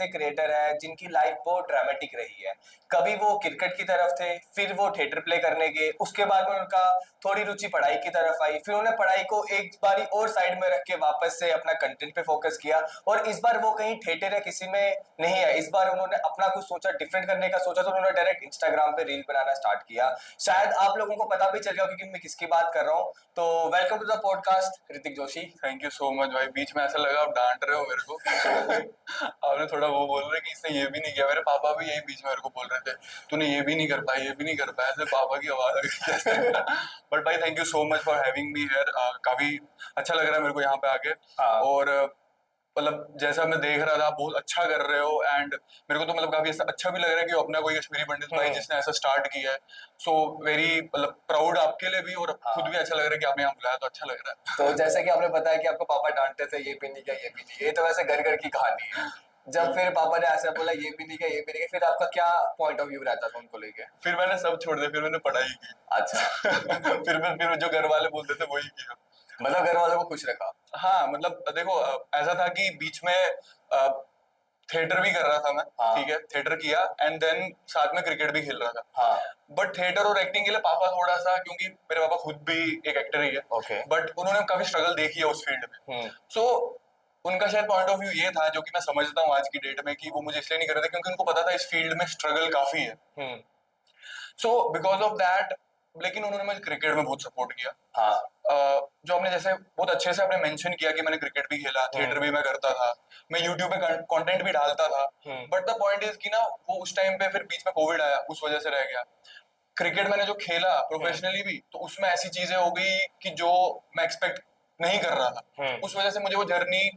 ऐसे क्रिएटर हैं जिनकी लाइफ बहुत ड्रामेटिक रही है। कभी वो क्रिकेट की तरफ थे, फिर वो थिएटर प्ले करने गए, उसके बाद में उनका थोड़ी रुचि पढ़ाई की तरफ आई, फिर उन्होंने पढ़ाई को एक बारी और साइड में रख के वापस से अपना कंटेंट पे फोकस किया। और इस बार वो कहीं थिएटर या किसी में नहीं है, इस बार उन्होंने अपना कुछ सोचा, डिफरेंट करने का सोचा, तो उन्होंने डायरेक्ट इंस्टाग्राम पे रील बनाना स्टार्ट किया। शायद आप लोगों को पता भी चल गया कि मैं किसकी बात कर रहा हूँ। तो welcome to the podcast Hrithik Joshi. Thank you so much भाई। बीच में ऐसा लगा आप डांट रहे हो मेरे को। आपने थोड़ा वो बोल रहे कि इसने ये भी नहीं किया। मेरे पापा भी यही बीच में मेरे को बोल रहे थे, तूने ये भी नहीं कर पाया, ये भी नहीं कर पाया। ऐसे पापा की आवाज आ गई। बट भाई thank you so much for having me here. काफी अच्छा लग रहा है मेरे को यहाँ पे आके। और मतलब जैसा मैं देख रहा था आप बहुत अच्छा कर रहे हो, एंड मेरे को तो मतलब काफी ऐसा अच्छा भी लग रहा है कि अपना कोई कश्मीरी पंडित भाई जिसने ऐसा स्टार्ट किया है। सो वेरी मतलब प्राउड आपके लिए भी, और खुद भी अच्छा लग रहा है कि आपने यहाँ बुलाया, तो अच्छा लग रहा है। तो जैसे कि आपने बताया कि आपको पापा डांटते थे ये भी नहीं किया, ये भी नहीं, ये तो वैसे घर घर की कहानी है। जब फिर पापा ने ऐसा बोला ये भी नहीं किया, ये भी नहीं किया, फिर आपका क्या पॉइंट ऑफ व्यू रहता था उनको लेके? फिर मैंने सब छोड़ दिया, फिर मैंने पढ़ाई की। अच्छा। फिर जो घर वाले बोलते थे वही किया। मतलब घर वालों को खुश रखा। हाँ मतलब देखो ऐसा था कि बीच में थिएटर भी कर रहा था मैं। हाँ। ठीक है, थिएटर किया एंड देन साथ में क्रिकेट भी खेल रहा था। हाँ। बट थिएटर और एक्टिंग के लिए पापा थोड़ा सा, क्योंकि मेरे पापा खुद भी एक एक्टर ही है। ओके। बट उन्होंने काफी स्ट्रगल देखी है उस फील्ड में। सो उनका शायद पॉइंट ऑफ व्यू ये था, जो कि मैं समझता हूँ आज की डेट में, कि वो मुझे इसलिए नहीं कर रहे थे क्योंकि उनको पता था इस फील्ड में स्ट्रगल काफी है। सो बिकॉज ऑफ दैट, लेकिन उन्होंने मुझे क्रिकेट में बहुत सपोर्ट किया। हाँ। जो आपने जैसे बहुत अच्छे से आपने मेंशन किया कि मैंने क्रिकेट भी खेला, थिएटर भी मैं करता था, मैं यूट्यूब पे कंटेंट भी डालता था। बट द पॉइंट इज कि ना वो उस टाइम पे फिर बीच में कोविड आया, उस वजह से रह गया। क्रिकेट मैंने जो खेला प्रोफेशनली भी, तो उसमें ऐसी चीजें हो गई कि जो मैं एक्सपेक्ट नहीं कर रहा था। उस वजह से मुझे वो जर्नी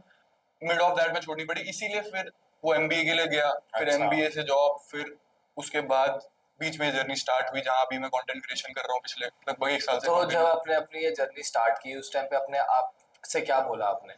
मिड ऑफ दैट में छोड़नी पड़ी। इसीलिए फिर वो एमबीए के लिए गया, फिर एमबीए से जॉब, फिर उसके बाद बीच में जर्नी स्टार्ट हुई जहां अभी मैं कंटेंट क्रिएशन कर रहा हूँ पिछले लगभग 1 साल से। तो जब आपने अपनी ये जर्नी स्टार्ट की उस टाइम पे अपने आप से क्या बोला आपने?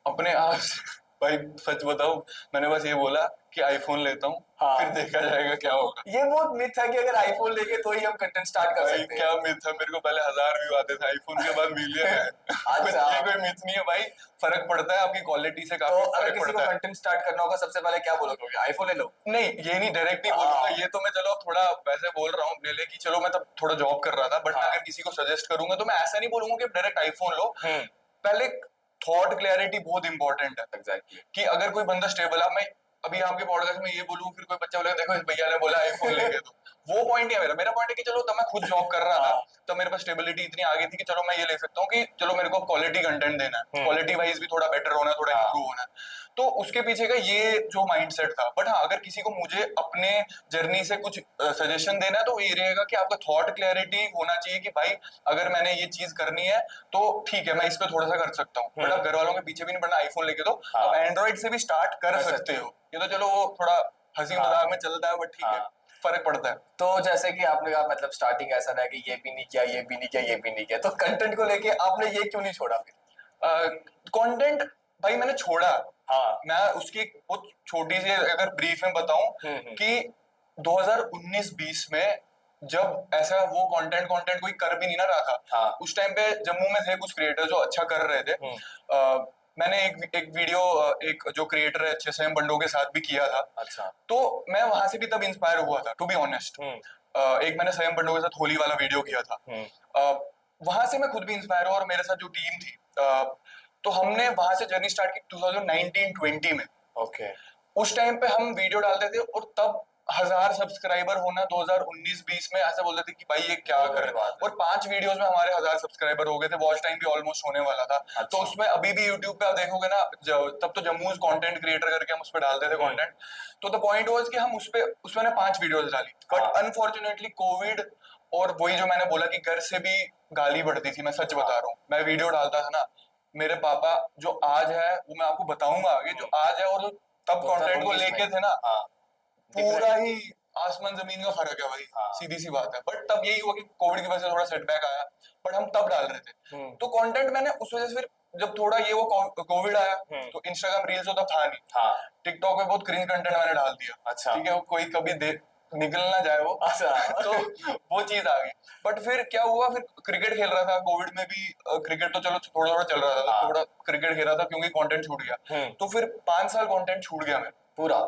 अपने आप से भाई सच बताऊं, मैंने बस ये बोला कि आईफोन लेता हूँ। हाँ। फिर देखा जाएगा क्या होगा। ये बहुत मिथ है कि अगर आईफोन लेके तो ही हम कंटेंट स्टार्ट कर सकते हैं। क्या मिथ था? मेरे को पहले 1000 व्यू आते थे, आईफोन के बाद मिलियन है। अच्छा। ये कोई मिथ नहीं है भाई, फर्क पड़ता है आपकी क्वालिटी से, काफी तो अगर फर्क किसी को पड़ता है। कंटेंट स्टार्ट करना होगा सबसे पहले क्या बोलोगे? आईफोन ले लो? नहीं, ये नहीं डायरेक्ट नहीं बोलूंगा। ये तो मैं चलो थोड़ा वैसे बोल रहा हूँ अपने लिए कि चलो मैं तब थोड़ा जॉब कर रहा था। बट अगर किसी को सजेस्ट करूंगा तो मैं ऐसा नहीं बोलूंगा कि डायरेक्ट आईफोन लो। पहले थॉट क्लैरिटी बहुत इंपॉर्टेंट है। एग्जैक्टली। कि अगर कोई बंदा स्टेबल है, मैं अभी आपके पॉडकास्ट में ये बोलूं, फिर कोई बच्चा बोलेगा देखो इस भैया ने बोला आईफोन लेके दो। वो पॉइंट नहीं है मेरा पॉइंट है कि चलो तब मैं खुद जॉब कर रहा था, तब मेरे पास स्टेबिलिटी इतनी आ गई थी कि चलो मैं ये ले सकता हूँ कि चलो मेरे को क्वालिटी कंटेंट देना है, क्वालिटी वाइज भी थोड़ा बेटर होना है, थोड़ा इंप्रूव होना है। तो उसके पीछे का ये जो माइंडसेट था। बट हाँ, अगर किसी को मुझे अपने जर्नी से कुछ सजेशन देना है तो ये रहेगा कि आपका थॉट क्लैरिटी होना चाहिए कि भाई अगर मैंने ये चीज करनी है तो ठीक है मैं इस पे थोड़ा सा कर सकता हूँ। बट आप घर वालों के पीछे भी नहीं पड़ना आईफोन लेके दो। आप एंड्रॉइड से भी स्टार्ट कर सकते हो। ये तो चलो वो थोड़ा हंसी मजाक में चलता है, बट ठीक है, फर्क पड़ता है। तो जैसे कि आपने कहा मतलब स्टार्टिंग ऐसा रहा कि ये भी नहीं किया, ये भी नहीं किया, ये भी नहीं किया, तो कंटेंट को लेके आपने ये क्यों नहीं छोड़ा फिर? कंटेंट भाई मैंने छोड़ा। हाँ। मैं उसकी एक बहुत छोटी सी अगर ब्रीफ में बताऊं कि 2019-20 में जब ऐसा वो कंटेंट कोई कर भी नहीं ना रहा था। हाँ। उस टाइम पे जम्मू में थे कुछ क्रिएटर जो अच्छा कर रहे थे। मैंने एक वीडियो एक जो क्रिएटर है अच्छे से बंडों के साथ भी किया था। अच्छा। तो मैं वहां से भी तब इंस्पायर हुआ था, टू बी ऑनेस्ट। एक मैंने स्वयं बंडों के साथ होली वाला वीडियो किया था। वहां से मैं खुद भी इंस्पायर हुआ, और मेरे साथ जो टीम थी तो हमने वहां से जर्नी स्टार्ट की 2019-20 में। ओके। उस टाइम पे हम वीडियो डालते थे और तब 1000 सब्सक्राइबर होना 2019-20 में ऐसे बोलते थे कि भाई ये क्या कर रहे हैं। और 5 वीडियोस में हमारे 1000 सब्सक्राइबर हो गए थे। वॉच टाइम भी ऑलमोस्ट होने वाला था। अच्छा। तो उसमें अभी भी यूट्यूब पे आप देखोगे ना, तब तो जम्मू कंटेंट क्रिएटर करके हम उस पर डालते थे कंटेंट। तो द पॉइंट वाज कि हम उसमें ने 5 वीडियोस डाली। बट अनफॉर्चुनेटली कोविड, और वही जो मैंने बोला कि घर से भी गाली पड़ती थी, मैं सच बता रहा हूँ। मैं वीडियो डालता था ना, मेरे पापा जो आज है वो मैं आपको बताऊंगा आगे, जो आज है और जो तब कंटेंट को लेके थे ना, पूरा ही आसमान जमीन का फर्क है भाई। सीधी सी बात है। बट तब यही हुआ कि कोविड की वजह से थोड़ा सेटबैक आया, बट हम तब डाल रहे थे। तो कंटेंट मैंने उस वजह से फिर जब थोड़ा ये वो कोविड आया तो इंस्टाग्राम रील्स तो था नहीं। टिकटॉक पे बहुत क्रिंज कंटेंट मैंने डाल दिया। अच्छा। ठीक है, कोई कभी देख निकल ना जाए वो। अच्छा। तो वो चीज आ गई। बट फिर क्या हुआ, फिर क्रिकेट खेल रहा था कोविड में भी। क्रिकेट तो चलो थोड़ा थोड़ा चल रहा था, थोड़ा क्रिकेट खेल रहा था क्योंकि कंटेंट छूट गया। तो फिर 5 साल कंटेंट छूट गया मेरा। पूरा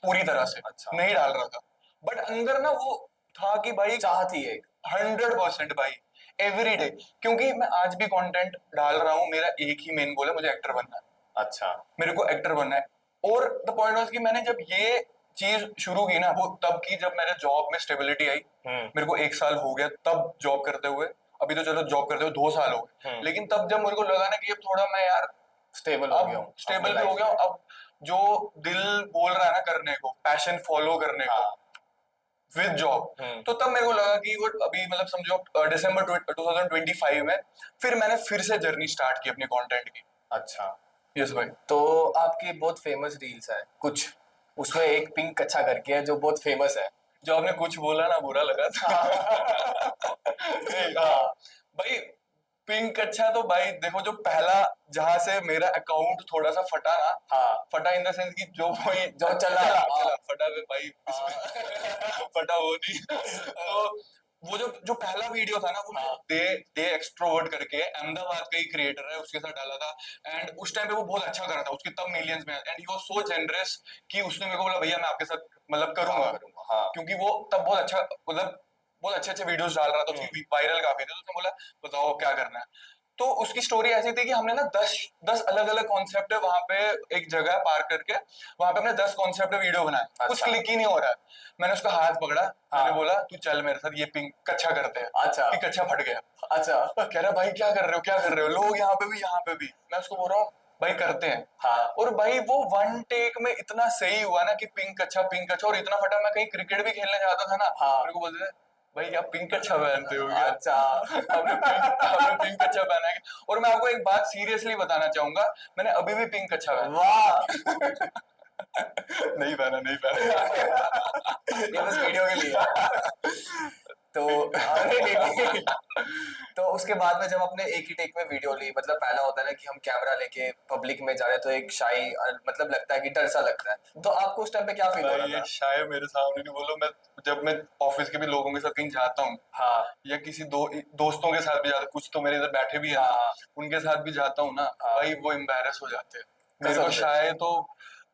पूरी तरह से अच्छा। नहीं डाल रहा था, बट अंदर ना वो था कि भाई चाहती है एक 100% भाई, एवरी डे। क्योंकि मैं आज भी कंटेंट डाल रहा हूँ, मेरा एक ही मेन गोल है, मुझे एक्टर बनना है। अच्छा मेरे को एक्टर बनना है। और द पॉइंट वाज कि मैंने जब ये चीज शुरू की ना, वो तब की जब मेरे जॉब में स्टेबिलिटी आई। मेरे को 1 साल हो गया तब जॉब करते हुए, अभी तो चलो जॉब करते हुए 2 साल हो गए, लेकिन तब जब मेरे को लगा ना कि अब थोड़ा मैं यार स्टेबल हो गया अब हूँ स्टेबल अपनी भी हो लाइफ गया हूँ, में। अब जो दिल बोल रहा है ना करने को, पैशन फॉलो करने को हाँ विद जॉब, तो तब मेरे को लगा कि वो अभी मतलब समझो दिसंबर 2025 में फिर मैंने फिर से जर्नी स्टार्ट की अपनी कंटेंट की। अच्छा। यस भाई। तो आपकी बहुत फेमस रील्स है कुछ, उसमें एक पिंक कच्छा करके है जो बहुत फेमस है। जो आपने कुछ बोला ना बुरा लगा था। नहीं, हाँ भाई, पिंक अच्छा तो भाई देखो, जो पहला जहां से मेरा अकाउंट थोड़ा सा फटा ना, हाँ फटा इन द सेंस कि जो वही जो चला फटा पे भाई फटा वो नहीं। तो वो जो पहला वीडियो था ना, वो हाँ। दे दे एक्सट्रोवर्ट करके अहमदाबाद का ही क्रिएटर है, उसके साथ डाला था। एंड उस टाइम पे वो बहुत अच्छा कर रहा था, उसके तब मिलियंस में, and he was so generous कि उसने मेरे को बोला भैया मैं आपके साथ मतलब करूंगा। हाँ क्योंकि वो तब बहुत अच्छा मतलब बहुत अच्छे अच्छे वीडियोस डाल रहा था, उसकी वायरल काफी थे, तो उसने बोला बताओ क्या करना है। तो उसकी स्टोरी ऐसी थी कि हमने ना 10 अलग अलग कॉन्सेप्ट है वहां पे, एक जगह पार करके वहां पे हमने 10 कॉन्सेप्ट वीडियो बनाए। कुछ अच्छा। क्लिक ही नहीं हो रहा है। मैंने उसका हाथ पकड़ा, हाँ। मैंने बोला तू चल मेरे साथ, ये पिंक कच्चा करते हैं। अच्छा कि कच्चा फट गया। अच्छा। कह रहा भाई क्या कर रहे हो, क्या कर रहे हो, लोग यहाँ पे भी यहाँ पे भी। मैं उसको बोल रहा हूँ भाई करते हैं। हाँ और भाई वो वन टेक में इतना सही हुआ ना कि पिंक अच्छा, और इतना फटा, मैं कहीं क्रिकेट भी खेलने जाता था ना, हाँ। मेरे को बोलते थे भाई क्या पिंक अच्छा पहनते हो क्या। अच्छा आपने पिंक अच्छा पहना है। और मैं आपको एक बात सीरियसली बताना चाहूंगा, मैंने अभी भी पिंक अच्छा पहना। वाह नहीं पहना, नहीं पहना। ये बस वीडियो के लिए। तो अरे नहीं नहीं। तो उसके बाद में जब आपने एक ही टेक में वीडियो ली, मतलब पहला होता है ना कि हम कैमरा लेके पब्लिक में जा रहे हैं तो एक शाई मतलब लगता है कि डर सा लगता है, तो आपको उस टाइम पे क्या फील हो भाई रहा ये था? शायद मेरे सामने नहीं बोलो, मैं जब मैं ऑफिस के भी लोगों के साथ कहीं जाता हूँ, हाँ या किसी दोस्तों के साथ भी जाता, कुछ तो मेरे इधर बैठे भी है ना, हाँ उनके साथ भी जाता हूँ ना, हाँ। भाई वो एम्बैरस हो जाते हैं। मेरे को कसम से? शायद तो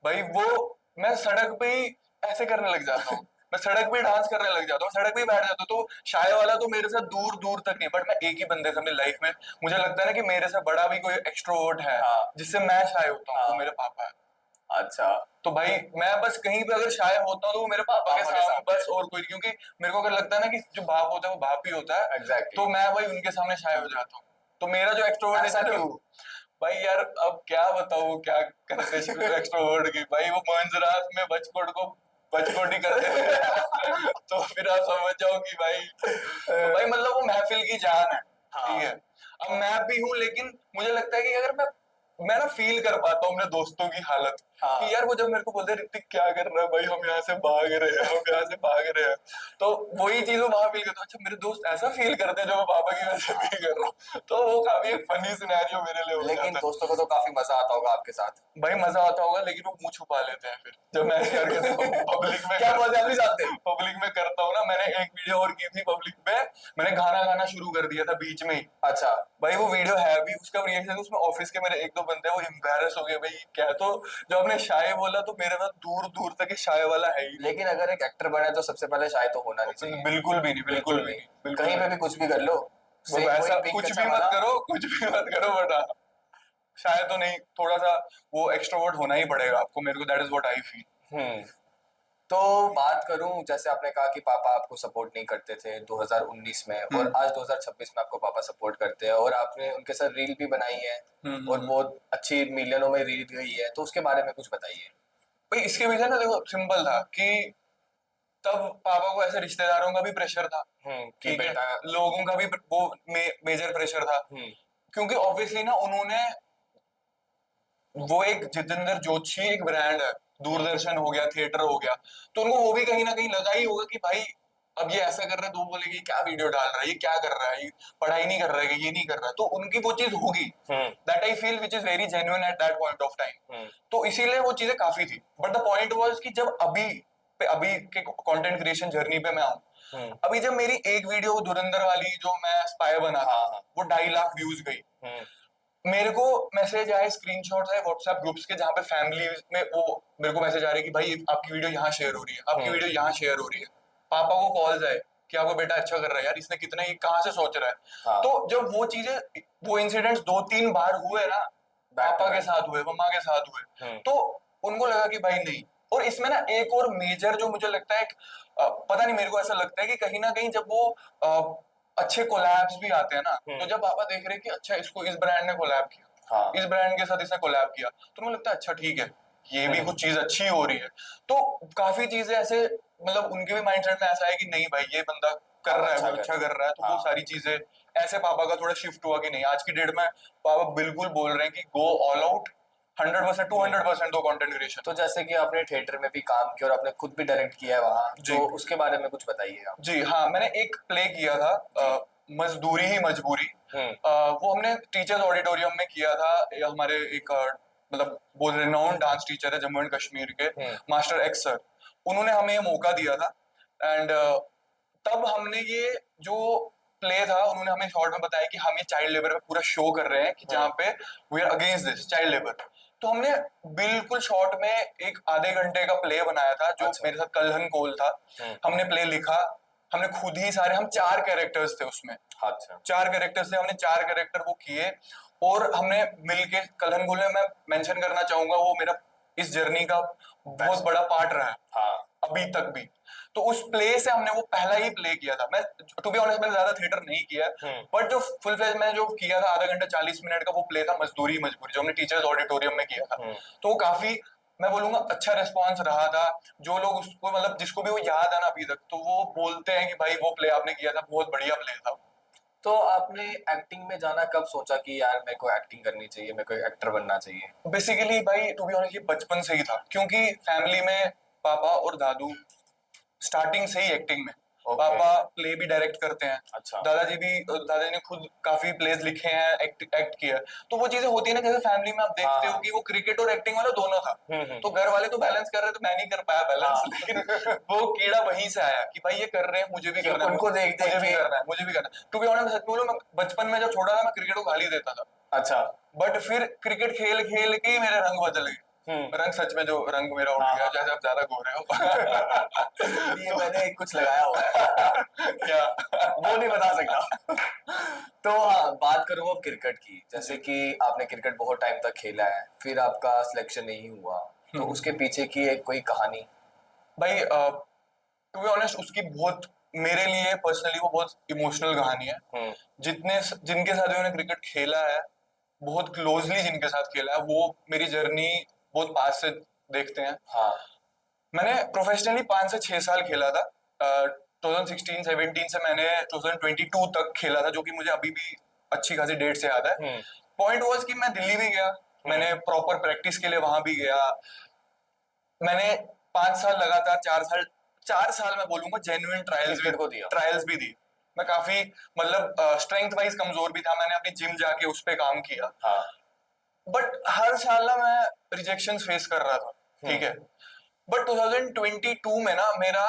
भाई वो, मैं सड़क पे ही ऐसे करने लग जाता हूँ। मैं सड़क पे डांस करने लग जाता हूँ, सड़क पे ही बैठ जाता हूँ। तो शाय वाला तो मेरे साथ दूर दूर तक नहीं, बट मैं एक ही बंदे से अपनी लाइफ में, मुझे लगता है ना कि मेरे से बड़ा भी कोई एक्सट्रोवर्ट है हाँ जिससे मैं शाय होता हूँ, वो हाँ। मेरे पापा है। अच्छा। तो भाई मैं बस कहीं पे अगर शाय होता हूँ तो वो मेरे पापा के पापा के सामने, सामने। बस और कोई नहीं। क्योंकि मेरे को अगर लगता है ना कि जो बाप होता है वो बाप ही होता है, एग्जैक्टली। तो मैं भाई उनके सामने शाय हो जाता हूँ। तो मेरा जो एक्सट्रोवर्ट ऐसा क्यों? भाई यार अब क्या बताऊँ क्या करते एक्सट्रोवर्ट की, भाई वो मंजरात में बचकोटी करते थे। तो फिर आप समझ जाओ कि भाई, तो भाई मतलब वो महफिल की जान है। हाँ ठीक है, अब मैं भी हूँ, लेकिन मुझे लगता है कि अगर मैं ना फील कर पाता हूँ अपने दोस्तों की हालत, हाँ कि यार वो जब मेरे को बोलते हैं ऋतिक क्या कर रहा है भाई, हम यहाँ से भाग रहे हैं, हम यहाँ से भाग रहे हैं, तो वही चीज वो वहां फील करता हूँ, अच्छा मेरे दोस्त ऐसा फील करते हैं जो मैं पापा की वजह से फील कर रहा हूँ। तो वो काफी एक फनी सिनेरियो मेरे लिए हो लेकिन जाता है। दोस्तों को तो काफी मजा आता होगा आपके साथ। भाई मजा आता होगा, लेकिन वो मुंह छुपा लेते हैं फिर जब मैं ऐसे करके पब्लिक में क्या मजा भी जानते? पब्लिक में करता हूँ ना। मैंने एक वीडियो और की थी पब्लिक में, मैंने गाना गाना शुरू कर दिया था बीच में ही। अच्छा। भाई वो वीडियो है भी, उसका रिएक्शन, उसमें ऑफिस के मेरे एक दो बंदे हैं, वो एम्बैरस हो गए भाई क्या। तो जब आपने शाय बोला तो मेरे पास दूर दूर तक शाय वाला है ही लेकिन अगर एक एक्टर बने तो सबसे पहले शायद तो होना नहीं नहीं। चाहिए। बिल्कुल भी नहीं, बिल्कुल भी नहीं, बिल्कुल कहीं भी पे नहीं। भी कुछ भी कर लो, वो ऐसा पिंक कुछ अच्छा भी मत वाला। करो, कुछ भी मत करो, बट शायद तो नहीं, थोड़ा सा वो एक्सट्रोवर्ट होना ही पड़ेगा आपको, मेरे को that is what I feel. Hmm. तो बात करूं, जैसे आपने कहा कि पापा आपको सपोर्ट नहीं करते थे 2019 में, और आज 2026 में आपको पापा सपोर्ट करते हैं, और आपने उनके साथ रील भी बनाई है और बहुत अच्छी मिलियनों में रील गई है, तो उसके बारे में कुछ बताइए। भाई इसके पीछे ना देखो सिंपल था कि तब पापा को ऐसे रिश्तेदारों का भी प्रेशर था, कि ठीक है, बेटा। लोगों का भी वो मेजर प्रेशर था। क्योंकि ऑब्वियसली ना उन्होंने, वो एक जितेंद्र जोशी एक ब्रांड है, दूरदर्शन हो गया, थिएटर हो गया, तो उनको वो भी कहीं ना कहीं लगा ही होगा कि भाई अब ये ऐसा कर रहा है, तो वो बोलेगी क्या वीडियो डाल रहा है, ये क्या कर रहा है, ये पढ़ाई नहीं कर रहा है, ये नहीं कर रहा है, तो उनकी वो चीज होगी। That I feel which is very genuine at that point of time. तो इसीलिए वो चीजें काफी थी, बट द पॉइंट वाज कि जब अभी के कंटेंट क्रिएशन जर्नी पे मैं आऊं, अभी जब मेरी एक वीडियो धुरंधर वाली जो मैं स्पाई बना था, वो 2.5 लाख व्यूज गई, मेरे को मैसेज आए, स्क्रीनशॉट्स आए व्हाट्सएप ग्रुप्स के, जहाँ पे फैमिली में वो मेरे को मैसेज आ रहे कि भाई आपकी वीडियो यहाँ शेयर हो रही है, आपकी वीडियो यहाँ शेयर हो रही है। पापा को कॉल्स आए कि आपका बेटा अच्छा कर रहा है यार, इसने कितना, ये कहाँ से सोच रहा है। हाँ। तो जब वो चीजें, वो इंसिडेंट्स 2-3 बार हुए ना, पापा के साथ हुए, मम्मा के साथ हुए, तो उनको लगा कि भाई नहीं। और इसमें ना एक और मेजर जो मुझे लगता है, पता नहीं मेरे को ऐसा लगता है कि कहीं ना कहीं जब वो अच्छे कोलैब्स भी आते हैं ना, तो जब पापा देख रहे हैं कि अच्छा इसको इस ब्रांड ने कोलैब किया, हाँ। इस ब्रांड के साथ इसने कोलैब किया, तो मुझे लगता है अच्छा ठीक है, ये भी कुछ चीज अच्छी हो रही है। तो काफी चीजें ऐसे, मतलब उनके भी माइंडसेट में ऐसा है कि नहीं भाई ये बंदा कर रहा है, वो अच्छा कर रहा है, तो वो सारी चीजें ऐसे पापा का थोड़ा शिफ्ट हुआ कि नहीं, आज की डेट में पापा बिल्कुल बोल रहे हैं कि गो ऑल आउट, 100%, 200% दो कंटेंट क्रिएशन। तो जैसे कि आपने थिएटर में भी काम किया और आपने खुद भी डायरेक्ट किया है वहाँ, जी। तो उसके बारे में कुछ बताइए आप। जी हाँ, मैंने एक प्ले किया था, मजदूरी ही मजबूरी। वो हमने टीचर्स ऑडिटोरियम में किया था। ये हमारे एक मतलब बहुत रिनाउंड डांस टीचर है जम्मू एंड कश्मीर के, मास्टर एक्स सर, उन्होंने हमें ये मौका दिया था। एंड तब हमने ये जो प्ले था, उन्होंने हमें शॉर्ट में बताया कि हम ये चाइल्ड लेबर पे पूरा शो कर रहे हैं कि जहाँ पे we are against this child labour. तो हमने बिल्कुल शॉर्ट में एक आधे घंटे का प्ले बनाया था, जो मेरे साथ कल्हन कोल था। हमने प्ले लिखा, हमने खुद ही सारे, हम 4 कैरेक्टर्स थे उसमें। अच्छा। 4 कैरेक्टर्स थे, हमने 4 कैरेक्टर वो किए, और हमने मिलके, कल्हन कोल में मैं मेंशन करना चाहूंगा, वो मेरा इस जर्नी का बहुत बड़ा पार्ट रहा है। हाँ। अभी तक भी। तो उस प्ले से हमने वो पहला ही प्ले किया था। मैं टू बी ऑनेस्ट मैंने ज्यादा थिएटर नहीं किया, बट जो फुल फ्लेज मैंने जो किया था, आधा घंटा 40 मिनट का वो प्ले था, मजदूरी मजबूरी, जो हमने टीचर्स ऑडिटोरियम में किया था। तो वो काफी, मैं बोलूंगा, अच्छा रिस्पॉन्स रहा था। जो लोग उसको, मतलब जिसको भी वो याद है ना अभी तक, तो वो बोलते हैं कि भाई वो प्ले आपने किया था, बहुत बढ़िया प्ले था। तो आपने एक्टिंग में जाना कब सोचा कि यार मेरे को एक्टिंग करनी चाहिए, मेरे को एक्टर बनना चाहिए? बेसिकली भाई टू बी ऑनेस्ट ये बचपन से ही था, क्योंकि फैमिली में पापा और दादू स्टार्टिंग से ही एक्टिंग में। पापा प्ले भी डायरेक्ट करते हैं। अच्छा। दादाजी ने खुद काफी प्लेस लिखे हैं, एक्ट किया है। तो वो चीजें होती है ना, जैसे फैमिली में आप देखते हो कि वो क्रिकेट और एक्टिंग वाला दोनों था। तो घर वाले तो बैलेंस कर रहे थे, मैं नहीं कर पाया बैलेंस। लेकिन वो कीड़ा वहीं से आया कि भाई ये कर रहे हैं, मुझे भी करना है, उनको देख मुझे भी करना है, मुझे भी करना है। टू बी ऑनेस्ट सच बोलूं, मैं बचपन में जब छोटा था, मैं क्रिकेट को गाली देता था। अच्छा। बट फिर क्रिकेट खेल खेल के ही मेरे रंग बदल गए। रंग सच में, जो रंग मेरा उड़ गया, जैसे आप ज्यादा गोरे हो। ये मैंने कुछ लगाया हुआ है। क्या? वो नहीं बता सकता। तो हाँ, बात करूँ अब क्रिकेट की। जैसे कि आपने क्रिकेट बहुत टाइम तक खेला है, फिर आपका सिलेक्शन नहीं हुआ, तो उसके पीछे की एक कोई कहानी? भाई टू बी ऑनेस्ट, उसकी बहुत, मेरे लिए पर्सनली वो बहुत इमोशनल कहानी है। जिनके साथ मैंने क्रिकेट खेला है, बहुत क्लोजली जिनके साथ खेला है, वो मेरी जर्नी बहुत पास से देखते हैं। हाँ। मैंने प्रोफेशनली 5 से 6 साल खेला था। 2016-17 से मैंने 2022 तक खेला था, जो कि मुझे अभी भी अच्छी खासी डेट से याद है। पॉइंट वॉज कि मैं दिल्ली भी गया, मैंने प्रॉपर प्रैक्टिस के लिए वहां भी गया। मैंने 5 साल लगातार, 4 साल मैं बोलूंगा जेन्युइन ट्रायल्स भी दी। मैं काफी, मतलब स्ट्रेंथ वाइज कमजोर भी था, मैंने अपनी जिम जाके उस पर काम किया। हाँ। बट हर साल ना मैं रिजेक्शन फेस कर रहा था, ठीक है। बट 2022 में ना मेरा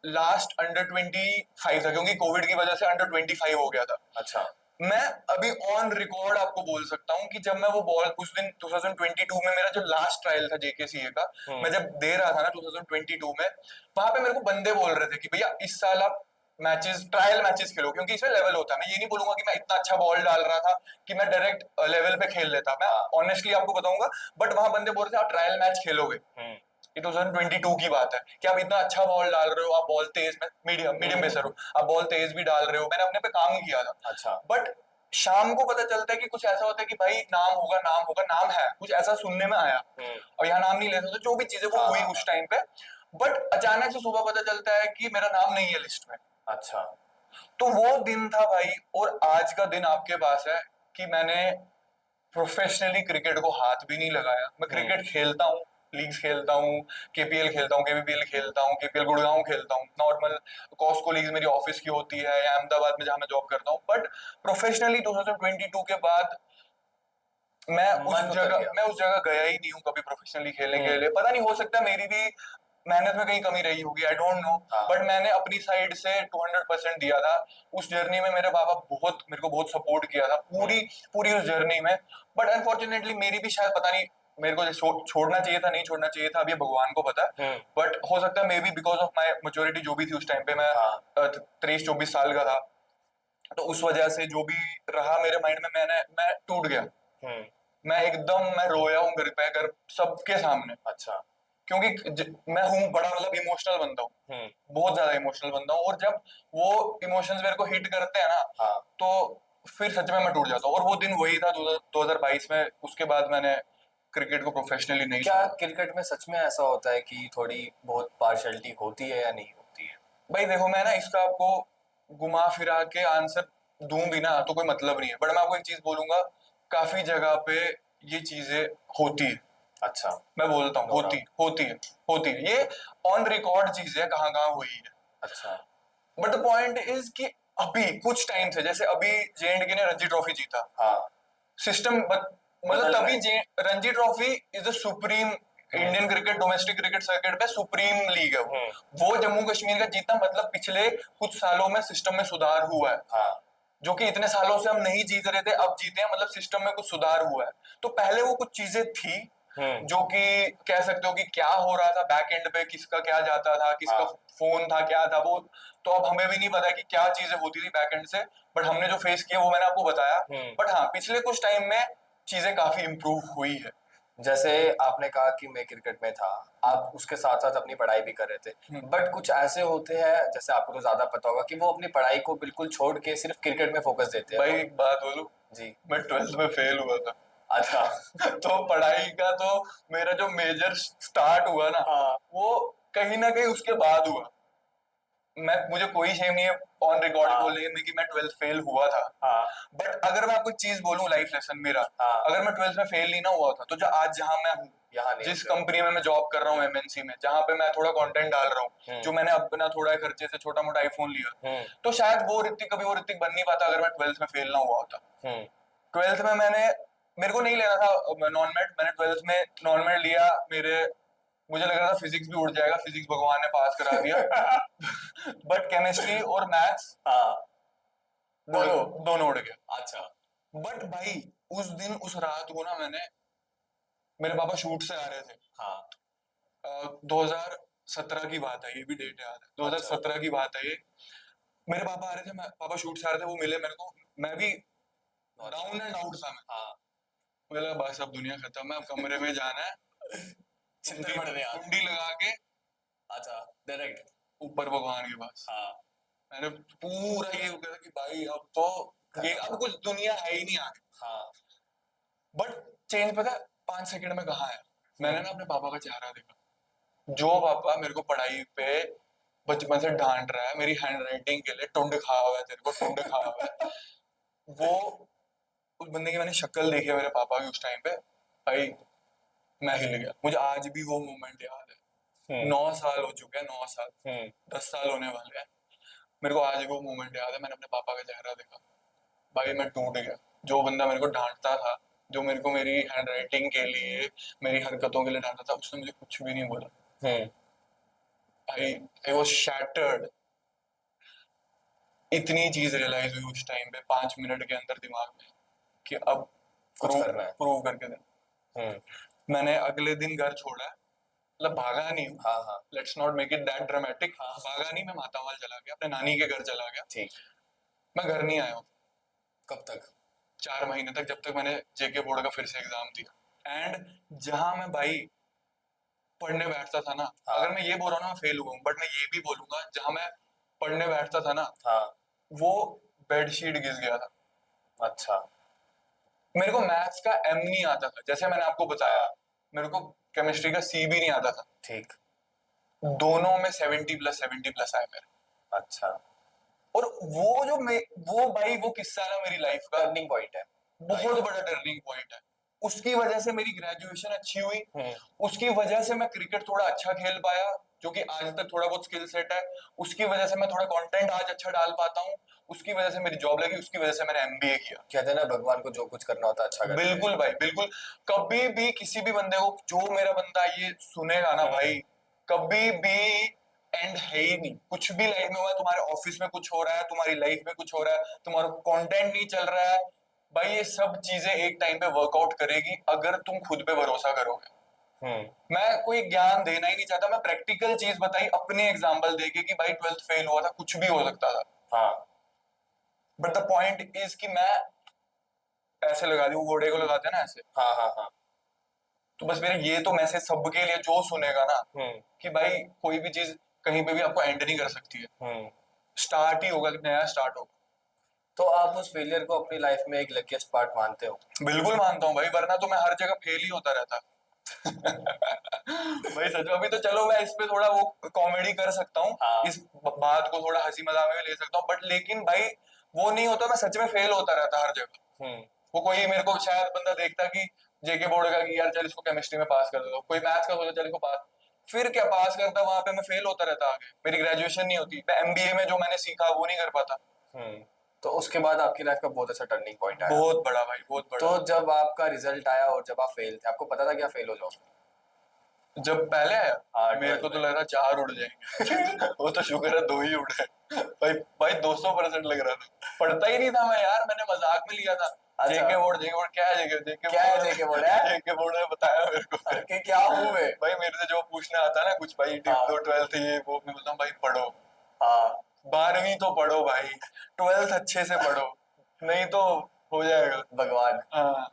लास्ट अंडर 25 था, क्योंकि कोविड की वजह से अंडर 25 हो गया था। अच्छा। मैं अभी ऑन रिकॉर्ड आपको बोल सकता हूँ कि जब मैं वो बॉल उस दिन 2022 में, मेरा जो लास्ट ट्रायल था जेकेसीए का, मैं जब दे रहा था ना 2022 में, वहां पे मेरे को बंदे बोल रहे थे कि भैया इस साल आप ट्रायल मैचेस खेलो, क्योंकि इसमें लेवल होता है। मैं ये नहीं बोलूंगा कि मैं इतना अच्छा बॉल डाल रहा था कि मैं डायरेक्ट लेवल पे खेल लेता, मैं ऑनेस्टली आपको बताऊंगा। बट वहां बंदे बोल रहे थे आप ट्रायल मैच खेलोगे। ये 2022 की बात है कि आप इतना अच्छा बॉल डाल रहे हो, आप बॉल तेज, मीडियम पेसर हो, आप बॉल तेज भी डाल रहे हो। मैंने अपने पे काम किया था। अच्छा। बट शाम को पता चलता है कि कुछ ऐसा होता है कि भाई नाम होगा, नाम है, कुछ ऐसा सुनने में आया। और यहाँ नाम नहीं ले सकते, जो भी चीजें वो हुई उस टाइम पे। बट अचानक से सुबह पता चलता है कि मेरा नाम नहीं है लिस्ट में। अच्छा। तो वो दिन था भाई, और आज का दिन आपके पास है कि मैंने प्रोफेशनली क्रिकेट को हाथ भी नहीं लगाया। मैं क्रिकेट खेलता हूँ, लीग्स खेलता हूँ, केपीएल खेलता हूँ, केवीपीएल खेलता हूँ, केपीएल गुड़गांव खेलता हूँ, नॉर्मल कॉस्को लीग्स मेरी ऑफिस की होती है, या अहमदाबाद में जहाँ मैं जॉब करता हूँ। बट प्रोफेशनली 2022 के बाद मैं उस जगह गया ही नहीं हूँ कभी प्रोफेशनली खेलने के लिए। पता नहीं, हो सकता है मेरी भी मेहनत में कहीं कमी रही होगी, आई डोंट नो, हाँ। बट मैंने अपनी साइड से 200% दिया था उस जर्नी में। मेरे पापा मेरे को बहुत सपोर्ट किया था पूरी पूरी उस जर्नी में। बट अनफॉर्चुनेटली मेरी भी शायद पता नहीं, मेरे को छोड़ना चाहिए था, नहीं छोड़ना चाहिए था, अब ये भगवान को पता है। बट हो सकता है may be because of my maturity जो भी थी उस टाइम पे, मैं हाँ। 23-24 साल का था, तो उस वजह से जो भी रहा मेरे माइंड में, मैं टूट गया। मैं रोया हूँ घर सबके सामने। अच्छा। क्योंकि मैं हूँ बड़ा मतलब इमोशनल बंदा हूँ, बहुत ज्यादा इमोशनल बंदा हूँ, और जब वो इमोशंस मेरे को हिट करते हैं ना, हाँ। तो फिर सच में मैं टूट जाता हूँ। और वो दिन वही था 2022 में, उसके बाद मैंने क्रिकेट को प्रोफेशनली नहीं क्या छोड़ा। क्रिकेट में सच में ऐसा होता है कि थोड़ी बहुत पार्शलिटी होती है या नहीं होती है? भाई देखो, मैं ना इसका आपको घुमा फिरा के आंसर दूं भी ना तो कोई मतलब नहीं है, बट मैं आपको एक चीज बोलूंगा, काफी जगह पे ये चीजें होती है। अच्छा। मैं बोलता हूँ No होती doubt. होती है होती है, ये ऑन रिकॉर्ड चीज है, कहाँ कहाँ हुई है। अच्छा। बट द पॉइंट इज कि अभी कुछ टाइम से, जैसे अभी JNK ने रणजी ट्रॉफी जीता, हाँ। सिस्टम मतलब बदल रहा तभी है। Ranji trophy is the supreme Indian cricket domestic cricket circuit पे सुप्रीम लीग है वो जम्मू कश्मीर का जीतना मतलब पिछले कुछ सालों में सिस्टम में सुधार हुआ है। हाँ। जो कि इतने सालों से हम नहीं जीत रहे थे, अब जीते हैं, मतलब सिस्टम में कुछ सुधार हुआ है। तो पहले वो कुछ चीजें थी जो कि कह सकते हो कि क्या हो रहा था बैक एंड पे, किसका क्या जाता था, किसका हाँ। फोन था, क्या था वो, तो अब हमें भी नहीं पता कि क्या चीजें होती थी बैक एंड से। बट हमने जो फेस किया वो मैंने आपको बताया। बट हाँ, पिछले कुछ टाइम में चीजें काफी इम्प्रूव हुई है। जैसे आपने कहा कि मैं क्रिकेट में था, आप उसके साथ साथ अपनी पढ़ाई भी कर रहे थे, बट कुछ ऐसे होते हैं, जैसे आपको तो ज्यादा पता होगा, कि वो अपनी पढ़ाई को बिल्कुल छोड़ के सिर्फ क्रिकेट में फोकस देते हैं। भाई एक बात बोलूं, जी। मैं 12th में फेल हुआ था। अच्छा। तो पढ़ाई का तो मेरा जो मेजर स्टार्ट हुआ ना, हाँ। वो कहीं ना कहीं उसके बाद हुआ। मुझे कोई शेम नहीं है ऑन रिकॉर्ड हाँ। बोलने में कि मैं 12th फेल हुआ था। हाँ। बट अगर मैं आपको एक चीज बोलूं, लाइफ लेसन मेरा, हाँ। अगर मैं 12th में फेल नहीं ना हुआ होता, तो जो आज जहां मैं हूँ, यहाँ नहीं जिस होते। कंपनी में मैं जॉब कर रहा हूँ, MNC में, जहां पे मैं थोड़ा कंटेंट डाल रहा हूँ, जो मैंने अपना थोड़ा खर्चे से छोटा मोटा आईफोन लिया, तो शायद कभी वो ऋतिक बन नहीं पाता अगर मैं 12th में फेल ना हुआ होता। 12th में मेरे को नहीं लेना था नॉन मेड, मैंने 12th में नॉन मेड लिया। मुझे लग रहा था फिजिक्स भी उड़ जाएगा, फिजिक्स भगवान ने पास करा दिया। बट केमिस्ट्री और मैथ्स हाँ। दोनों उड़ गए। अच्छा। बट भाई उस दिन उस रात को ना, मेरे पापा शूट से आ रहे थे। हाँ। 2017 की बात है, ये भी डेट याद है, 2017 की बात है ये। मेरे पापा आ रहे थे, पापा शूट से आ रहे थे, वो मिले मेरे को, मैं भी डाउन एंड आउट था। हाँ। मुझे लगा बस अब दुनिया खत्म है, अब कमरे में जाना है, चिंतन पड़ रहे हैं आप। कुंडी लगा के अच्छा। डायरेक्ट। ऊपर भगवान के पास। हाँ। मैंने पूरा ये हो गया कि भाई अब तो ये अब कुछ दुनिया है ही नहीं आगे। हाँ। बट चेंज पता है 5 सेकंड में कहाँ है? मैंने ना अपने पापा का चेहरा देखा, जो पापा मेरे को पढ़ाई पे बचपन से डांट रहा है, मेरी हैंड राइटिंग के लिए, टुंड खा हुआ है तेरे को, टुंड खा हुआ है, वो उस बंदे की मैंने शक्ल देखी है मेरे पापा की उस टाइम पे। भाई मैं हिल गया, मुझे आज भी वो मोमेंट याद है। 9 साल हो चुके हैं, 9 साल, 10 साल होने वाले हैं, मेरे को आज भी वो मोमेंट याद है। मैंने अपने पापा का चेहरा देखा, भाई मैं टूट गया। जो बंदा मेरे को डांटता था, जो मेरे को मेरी हैंड राइटिंग के लिए, मेरी हरकतों के लिए डांटता था, उसने मुझे कुछ भी नहीं बोला। भाई आई वाज शैटर्ड। इतनी चीज रियलाइज हुई उस टाइम पे 5 मिनट के अंदर दिमाग में कि अब कुछ करना है। प्रूव करके देना। मैंने अगले दिन घर छोड़ा, मतलब भागा नहीं हूँ, हाँ। हाँ। Let's not make it that dramatic, हाँ। भागा नहीं, मैं मातावाल चला गया, अपने नानी के घर चला गया। ठीक। मैं घर नहीं आया हूँ कब तक? 4 महीने तक, जब तक मैंने JK बोर्ड का फिर से एग्जाम दिया। एंड जहां मैं भाई पढ़ने बैठता था ना, हाँ। अगर मैं ये बोल रहा हूँ ना मैं फेल हुआ हूँ, बट मैं ये भी बोलूंगा जहां मैं पढ़ने बैठता था ना, हाँ। वो बेडशीट घिस गया था। अच्छा। मेरे को मैथ्स का M नहीं आता था, जैसे मैंने आपको बताया, मेरे को केमिस्ट्री का C भी नहीं आता था। ठीक। दोनों में 70+70+ आए मेरे। अच्छा। और वो भाई वो किस्सा ना मेरी लाइफ का टर्निंग पॉइंट है। बहुत बड़ा टर्निंग पॉइंट है। उसकी वजह से मेरी ग्रेजुएशन अच्छी हुई, उसकी वजह से मैं क्रिकेट थोड़ा अच्छा खेल पाया, जो कि आज तक थोड़ा बहुत स्किल सेट है, उसकी वजह से मैं थोड़ा कंटेंट आज अच्छा डाल पाता हूँ, उसकी वजह से मेरी जॉब लगी, उसकी वजह से मैंने MBA किया। कहते हैं ना, भगवान को जो कुछ करना होता है अच्छा करते हैं। बिल्कुल भाई, बिल्कुल। कभी भी किसी भी बंदे को, जो मेरा बंदा ये सुनेगा ना भाई, कभी भी एंड है ही नहीं। कुछ भी लाइफ में हुआ है, तुम्हारे ऑफिस में कुछ हो रहा है, तुम्हारी लाइफ में कुछ हो रहा है, तुम्हारा कंटेंट नहीं चल रहा है, भाई ये सब चीजें एक टाइम पे वर्कआउट करेगी अगर तुम खुद पे भरोसा करोगे। मैं कोई ज्ञान देना ही नहीं चाहता, मैं प्रैक्टिकल चीज बताई अपने एग्जांपल देके कि भाई 12th फेल हुआ था, कुछ भी हो सकता था। हाँ बट द पॉइंट इज कि मैं ऐसे लगा दी, वो घोड़े को लगाते हैं ना ऐसे। हाँ हाँ हाँ। तो बस मेरा ये तो मैसेज सबके लिए जो सुनेगा ना, कि भाई कोई भी चीज कहीं पे भी आपको एंड नहीं कर सकती है, स्टार्ट ही होगा, नया स्टार्ट होगा। तो आप उस फेलियर को अपनी लाइफ में एक लकीस्ट पार्ट मानते हो? बिल्कुल मानता हूँ भाई, वरना तो मैं हर जगह फेल ही होता रहता। भाई सच में, अभी तो चलो मैं इस पे थोड़ा वो कॉमेडी कर सकता हूँ, हाँ। इस बात को थोड़ा हंसी मजाक में भी ले सकता हूँ, बट लेकिन भाई वो नहीं होता, मैं सच में फेल होता रहता हर जगह। वो कोई मेरे को शायद बंदा देखता कि जेके बोर्ड का कि यार चल इसको केमिस्ट्री में पास कर दो, कोई मैथ्स का सोचा चल इसको पास, फिर क्या पास करता, वहां पे मैं फेल होता रहता आगे, मेरी ग्रेजुएशन नहीं होती, मैं एमबीए में जो मैंने सीखा वो नहीं कर पाता। तो उसके बाद आपकी लाइफ का बहुत अच्छा टर्निंग पॉइंट आया। बहुत बड़ा भाई, बहुत बड़ा। तो जब आपका रिजल्ट आया और जब आप फेल थे, आपको पता था क्या फेल हो जाओगे? जब पहले आया, हाँ, मेरे को 12th तो में। लग रहा 4 उड़ जाएंगे। वो तो शुक्र है 2 ही उड़े। भाई भाई 200% लग रहा था, पढ़ता ही नहीं था मैं यार, मैंने मजाक में लिया था। अच्छा। जेके बोर्ड क्या है, जेके क्या है जेके बोर्ड है? जेके बोर्ड ने बताया मेरे को। कि क्या हूँ मैं? भाई मेरे से जो पूछना आता है ना कुछ, भाई टिप हाँ दो 12th ये वो, मैं बोलता हूँ भाई पढ़ो, हाँ 12वीं तो पढ़ो भाई, 12th अच्छे से पढ़ो, नहीं तो हो जाएगा। भगवान। हाँ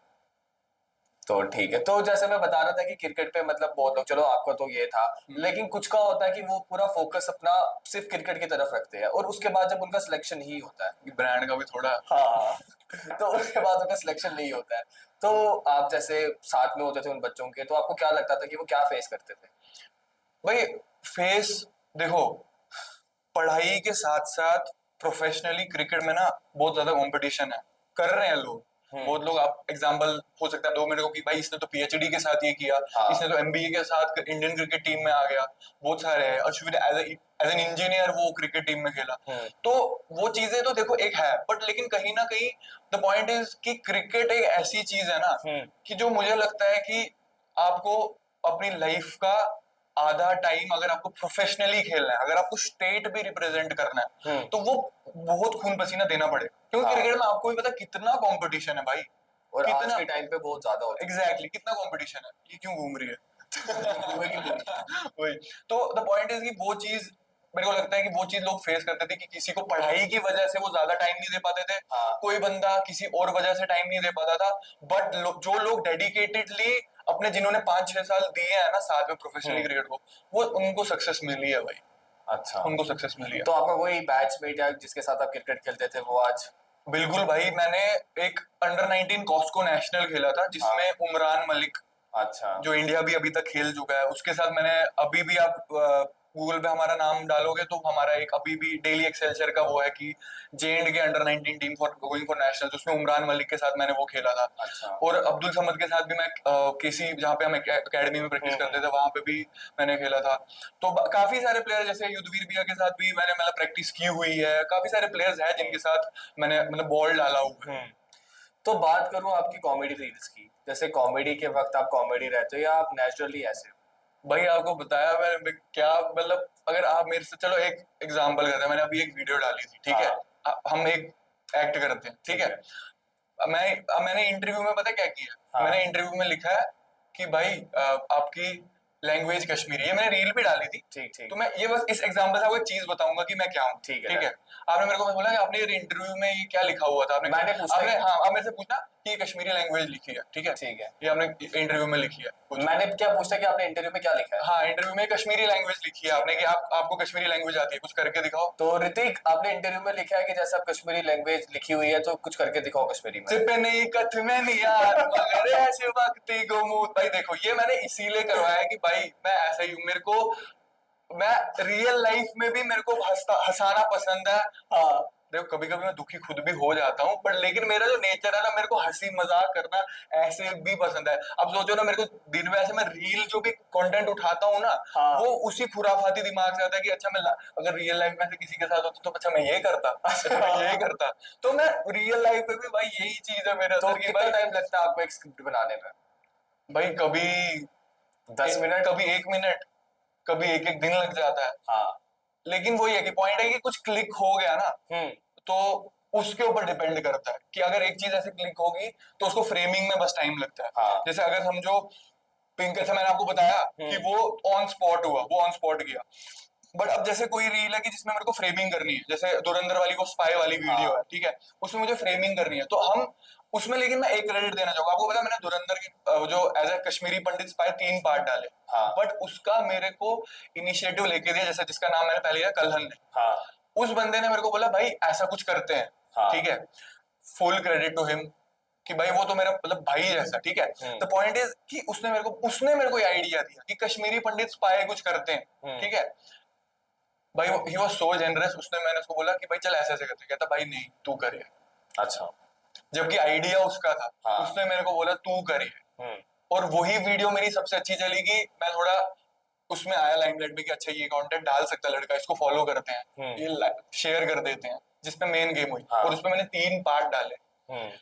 तो ठीक है, तो जैसे मैं बता रहा था कि क्रिकेट पे मतलब बहुत लोग, चलो आपका तो ये था, लेकिन कुछ का होता है कि वो पूरा फोकस अपना सिर्फ क्रिकेट की तरफ रखते हैं और उसके बाद जब उनका सिलेक्शन ही होता है। ब्रांड का भी थोड़ा। हाँ। तो उसके बाद उनका सिलेक्शन नहीं होता है, तो आप जैसे साथ में होते थे उन बच्चों के, तो आपको क्या लगता था कि वो क्या फेस करते थे? भाई फेस देखो, पढ़ाई के साथ साथ प्रोफेशनली क्रिकेट में ना बहुत ज्यादा कंपटीशन है, कर रहे हैं लोग। बहुत लोग, आप एग्जांपल हो सकता है 2 मिनट को कि भाई इसने तो पीएचडी के साथ ये किया, हाँ। इसने तो एमबीए के साथ इंडियन क्रिकेट टीम में आ गया, बहुत सारे हैं। अश्विन एज एन इंजीनियर वो क्रिकेट टीम में खेला। तो वो चीजें तो देखो एक है, बट लेकिन कहीं ना कहीं द पॉइंट इज कि क्रिकेट एक ऐसी चीज है ना, कि जो मुझे लगता है कि आपको अपनी लाइफ का आधा टाइम, अगर आपको प्रोफेशनली खेलना है, अगर आपको स्टेट भी रिप्रेजेंट करना है, तो वो बहुत खून पसीना देना पड़ेगा, क्योंकि हाँ। क्रिकेट में आपको भी पता कितना कंपटीशन है भाई, और आज कितना के टाइम पे बहुत ज्यादा होता एग्जैक्टली कितना कंपटीशन है। ये क्यों घूम रही है? है। वही तो द पॉइंट इज कि वो चीज मेरे को लगता है कि वो चीज लोग फेस करते थे कि किसी को पढ़ाई की वजह से वो ज्यादा टाइम नहीं दे पाते थे, हाँ। कोई बंदा किसी और वजह से टाइम नहीं दे पाता था, बट जो लोग डेडिकेटेडली अपने, जिन्होंने 5-6 साल दिए हैं ना साथ में प्रोफेशनली क्रिकेट को, वो उनको सक्सेस मिली है भाई। अच्छा। उनको सक्सेस मिली है। तो आपका कोई बैचमेट या जिसके साथ आप क्रिकेट खेलते थे वो आज? बिल्कुल भाई, मैंने एक अंडर 19 कॉस्को नेशनल खेला था, जिसमें उमरान मलिक, अच्छा। जो इंडिया भी अभी तक खेल चुका है, उसके साथ मैंने, अभी भी आप गूगल पे हमारा नाम डालोगे तो हमारा एक अभी भी डेली एक्सेलसियर का वो है कि जेएंड के under 19 team for going for national, उसमें उमरान मलिक के साथ मैंने वो खेला था। अच्छा। और अब्दुल समद के साथ भी मैं किसी, जहाँ पे हम एकेडमी में प्रैक्टिस करते थे, वहां पे भी मैंने खेला था। तो काफी सारे प्लेयर, जैसे युद्धवीर भैया के साथ भी मैंने मतलब प्रैक्टिस की हुई है, काफी सारे प्लेयर्स हैं जिनके साथ मैंने मतलब बॉल डाला हुआ है। तो बात करूं आपकी कॉमेडी रील्स की, जैसे कॉमेडी के वक्त आप कॉमेडी रहते हो या आप नेचुरली ऐसे हो? भाई आपको बताया मैंने क्या, मतलब अगर आप मेरे से, चलो एक एग्जांपल करते हैं, मैंने अभी एक वीडियो डाली थी, ठीक है, हम एक एक्ट करते हैं, ठीक है, मैंने इंटरव्यू में पता क्या किया, हाँ। मैंने इंटरव्यू में लिखा है कि भाई आपकी लैंग्वेज कश्मीरी, ये मैंने रील भी डाली थी। ठीक ठीक। तो मैं ये बस इस एग्जांपल से आपको एक चीज बताऊंगा कि मैं क्या हूँ। ठीक ठीक है, आपने मेरे को बोला कि आपने ये इंटरव्यू में ये क्या लिखा हुआ था, मैंने पूछा आपने, है। हाँ, आप मेरे से पूछना कि ये कश्मीरी लैंग्वेज लिखी है, ठीक है, ठीक है। ये आपने इंटरव्यू में लिखी है, कुछ मैंने क्या पूछा कि आपने इंटरव्यू में क्या लिखा है? हाँ, इंटरव्यू में कश्मीरी लैंग्वेज लिखी है आपने, कि आपको कश्मीरी लैंग्वेज आती है, कुछ करके दिखाओ। तो ऋतिक, आपने इंटरव्यू में लिखा है कि जैसे आप कश्मीरी लैंग्वेज लिखी हुई है, तो कुछ करके दिखाओ कश्मीरी में। सिर्फ नहीं कथ में नहीं यार, मगर ऐसे वक्ती को मुंह, भाई देखो ये मैंने इसीलिए करवाया है कि भाई मैं ऐसा ही हूँ, मेरे को, मैं रियल लाइफ में भी मेरे को हंसाना पसंद है। हाँ देखो, कभी कभी मैं दुखी खुद भी हो जाता हूँ, पर लेकिन मेरा जो नेचर है ना, मेरे को हंसी मजाक करना ऐसे भी पसंद है। अब सोचो ना, मेरे को दिन में ऐसे मैं रील जो भी कंटेंट उठाता हूँ ना, हाँ। वो उसी खुराफाती दिमाग से आता है कि अच्छा मैं अगर रियल लाइफ में से किसी के साथ होता तो अच्छा मैं ये करता, अच्छा मैं ये करता। तो मैं रियल लाइफ में भी भाई यही चीज है मेरे तो अंदर की कितना भाई। टाइम लगता है आपको एक स्क्रिप्ट बनाने में? भाई कभी 10 मिनट? कभी 1 मिनट, कभी एक एक दिन लग जाता है। हाँ। लेकिन वही है कि पॉइंट है कि कुछ क्लिक हो गया ना, तो उसके ऊपर डिपेंड करता है कि अगर एक चीज ऐसे क्लिक होगी तो उसको फ्रेमिंग में बस टाइम लगता है। हाँ। जैसे अगर समझो पिंक, ऐसा मैंने आपको बताया कि वो ऑन स्पॉट हुआ, वो ऑन स्पॉट गया। बट अब जैसे कोई रील है कि जिसमें मेरे को फ्रेमिंग करनी है, जैसे धुरंधर वाली को स्पाई वाली वीडियो है, ठीक है, उसमें मुझे फ्रेमिंग करनी है, तो हम उसमें, लेकिन मैं एक क्रेडिट देना चाहूंगा आपको। पता मैंने धुरंधर की जो as a Kashmiri Pandit spy 3 part डाले, बट उसका मेरे को इनिशिएटिव लेके दिया, जैसे जिसका नाम मैंने पहले लिया कलहन ने। उस बंदे ने मेरे को बोला भाई ऐसा कुछ करते हैं, ठीक है, फुल क्रेडिट टू हिम कि भाई वो तो मेरा मतलब भाई जैसा, ठीक है। द पॉइंट इज कि उसने मेरे को आइडिया दिया कि कश्मीरी पंडित स्पाई कुछ करते हैं, ठीक है भाई। ही वाज सो जेनरस, मैंने उसको बोला कि भाई चल ऐसे ऐसे करते, कहता भाई नहीं तू करे। अच्छा। जबकि आइडिया उसका था। उसने मेरे को बोला तू करे, और वही वीडियो मेरी सबसे अच्छी चलेगी। मैं थोड़ा उसमें आया लाइमलाइट में कि अच्छा ये कंटेंट डाल सकता है लड़का, इसको फॉलो करते हैं, ये शेयर कर देते हैं, जिसपे मेन गेम हुई। और उसमें मैंने 3 पार्ट डाले।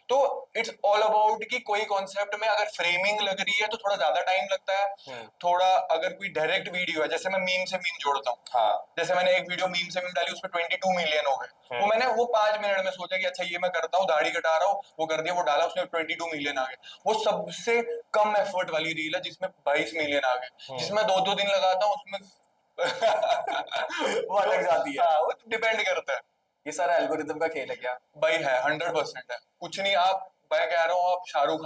तो इट्स ऑल अबाउट कि कोई कॉन्सेप्ट में अगर फ्रेमिंग लग रही है तो थोड़ा ज्यादा टाइम लगता है। थोड़ा अगर कोई डायरेक्ट वीडियो है, जैसे मैं मीम से मीम जोड़ता हूँ, जैसे मैंने एक वीडियो मीम से मीम डाली, उसमें 22 मिलियन हो गए। वो मैंने 5 मिनट में सोचा कि अच्छा ये मैं करता हूँ, दाढ़ी कटा रहा हूँ, वो कर दिया, वो डाला, उसमें 22 मिलियन आ गए। वो सबसे कम एफर्ट वाली रील है जिसमें 22 मिलियन आ गए। जिसमें 2-2 दिन लगाता हूँ उसमें वो अलग जाती है। हाँ, वो डिपेंड करता है। ये सारा एल्गोरिथम का खेल है क्या? भाई है, 100% है। कुछ नहीं, आप, मैं कह रहा हूँ, आप शाहरुख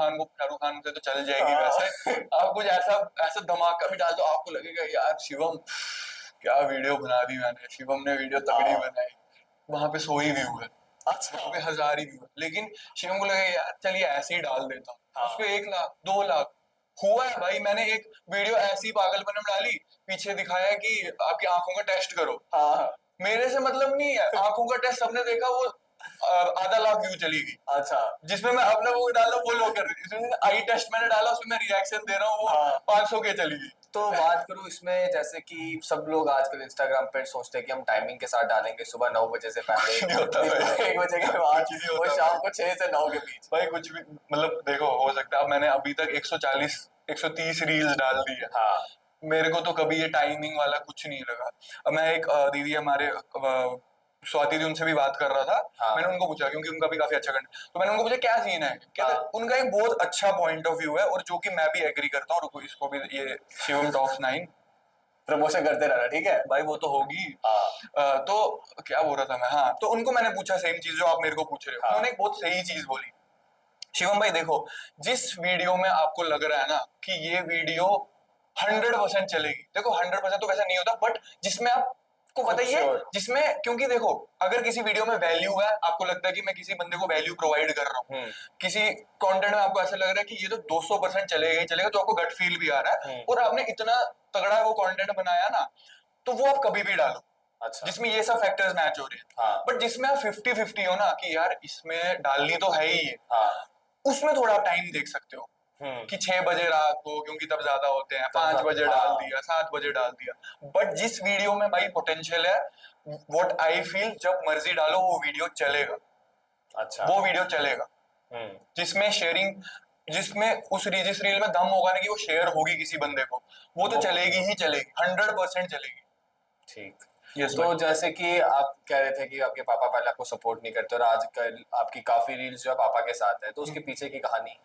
खान से तो चल जाएगी वैसे। आप कुछ ऐसा ऐसा धमाका भी डाल दो, आपको लगेगा यार शिवम क्या वीडियो बना दी मैंने, शिवम ने वीडियो तगड़ी बनाई। वहां पे 100 ही व्यू है, अच्छा। वहां पे 1000 ही व्यू है, लेकिन शिवम को लगेगा यार चलिए ऐसे ही डाल देता हूँ। उस पे 1 लाख 2 लाख हुआ है भाई। मैंने एक वीडियो ऐसी पागलपन में डाली, पीछे दिखाया कि आपकी आंखों का टेस्ट करो। मेरे से मतलब नहीं है, आंखों का टेस्ट सबने देखा, वो आधा लाख व्यू चली गई। अच्छा। जिसमें मैं अपना वो डाला, वो लोग कर रहे थे। आई टेस्ट मैंने डाला, उसमें मैं रिएक्शन दे रहा हूँ, वो 500 के चली गई। तो बात करूं इसमें, जैसे कि सब लोग आजकल इंस्टाग्राम पे सोचते हैं कि हम टाइमिंग के साथ डालेंगे, सुबह 9 बजे से पहले, 1 बजे के बाद, और शाम को 6 से 9 के बीच। भाई कुछ भी मतलब देखो, हो सकता है। अब मैंने अभी तक 140 130 रील्स डाल दी है। मेरे को तो कभी ये टाइमिंग वाला कुछ नहीं लगा। अब मैं एक दीदी हमारे स्वाति दी, उनसे भी बात कर रहा था। मैंने उनको पूछा, क्योंकि उनका भी काफी अच्छा कंटेंट, तो मैंने उनको पूछा क्या सीन है, कहते उनका एक बहुत अच्छा पॉइंट ऑफ व्यू है, और जो कि मैं भी एग्री करता हूँ। और इसको भी ये शिवम टॉक्स 9 प्रमोशन करते रहना, ठीक है भाई, वो तो होगी। तो क्या बोल रहा था मैं, हाँ, तो उनको मैंने पूछा सेम चीज जो आप मेरे को पूछ रहे हो। उन्होंने एक बहुत सही चीज बोली, शिवम भाई देखो, जिस वीडियो में आपको लग रहा है ना कि ये वीडियो 100% चलेगी, देखो 100% तो वैसा नहीं होता, बट जिसमें आपको बताइए, जिसमें, क्योंकि देखो अगर किसी वीडियो में वैल्यू है, आपको लगता है कि मैं किसी बंदे को वैल्यू प्रोवाइड कर रहा हूँ, किसी कंटेंट में आपको ऐसा लग रहा है कि ये तो 200% चलेगा ही चलेगा, जो आपको गट फील भी आ रहा है, और आपने इतना तगड़ा वो कंटेंट बनाया ना, तो वो आप कभी भी डालो। अच्छा। जिसमें ये सब फैक्टर्स मैच हो रहे हैं। बट जिसमें आप 50-50 हो ना कि यार इसमें डालनी तो है ही है, उसमें थोड़ा टाइम देख सकते हो कि 6 बजे रात को, क्योंकि तब ज्यादा होते हैं, 5 बजे डाल दिया, 7 बजे डाल दिया। बट जिस वीडियो में भाई पोटेंशियल है, व्हाट आई फील, जब मर्जी डालो वो वीडियो चलेगा। अच्छा। वो वीडियो चलेगा जिसमें शेयरिंग, जिसमें जिस रील में दम होगा ना कि वो शेयर होगी किसी बंदे को, वो तो चलेगी ही चलेगी, 100% चलेगी। ठीक। तो जैसे कि आप कह रहे थे कि आपके पापा पहले आपको सपोर्ट नहीं करते, और आजकल आपकी काफी रील्स जो पापा के साथ है, तो उसके पीछे की कहानी?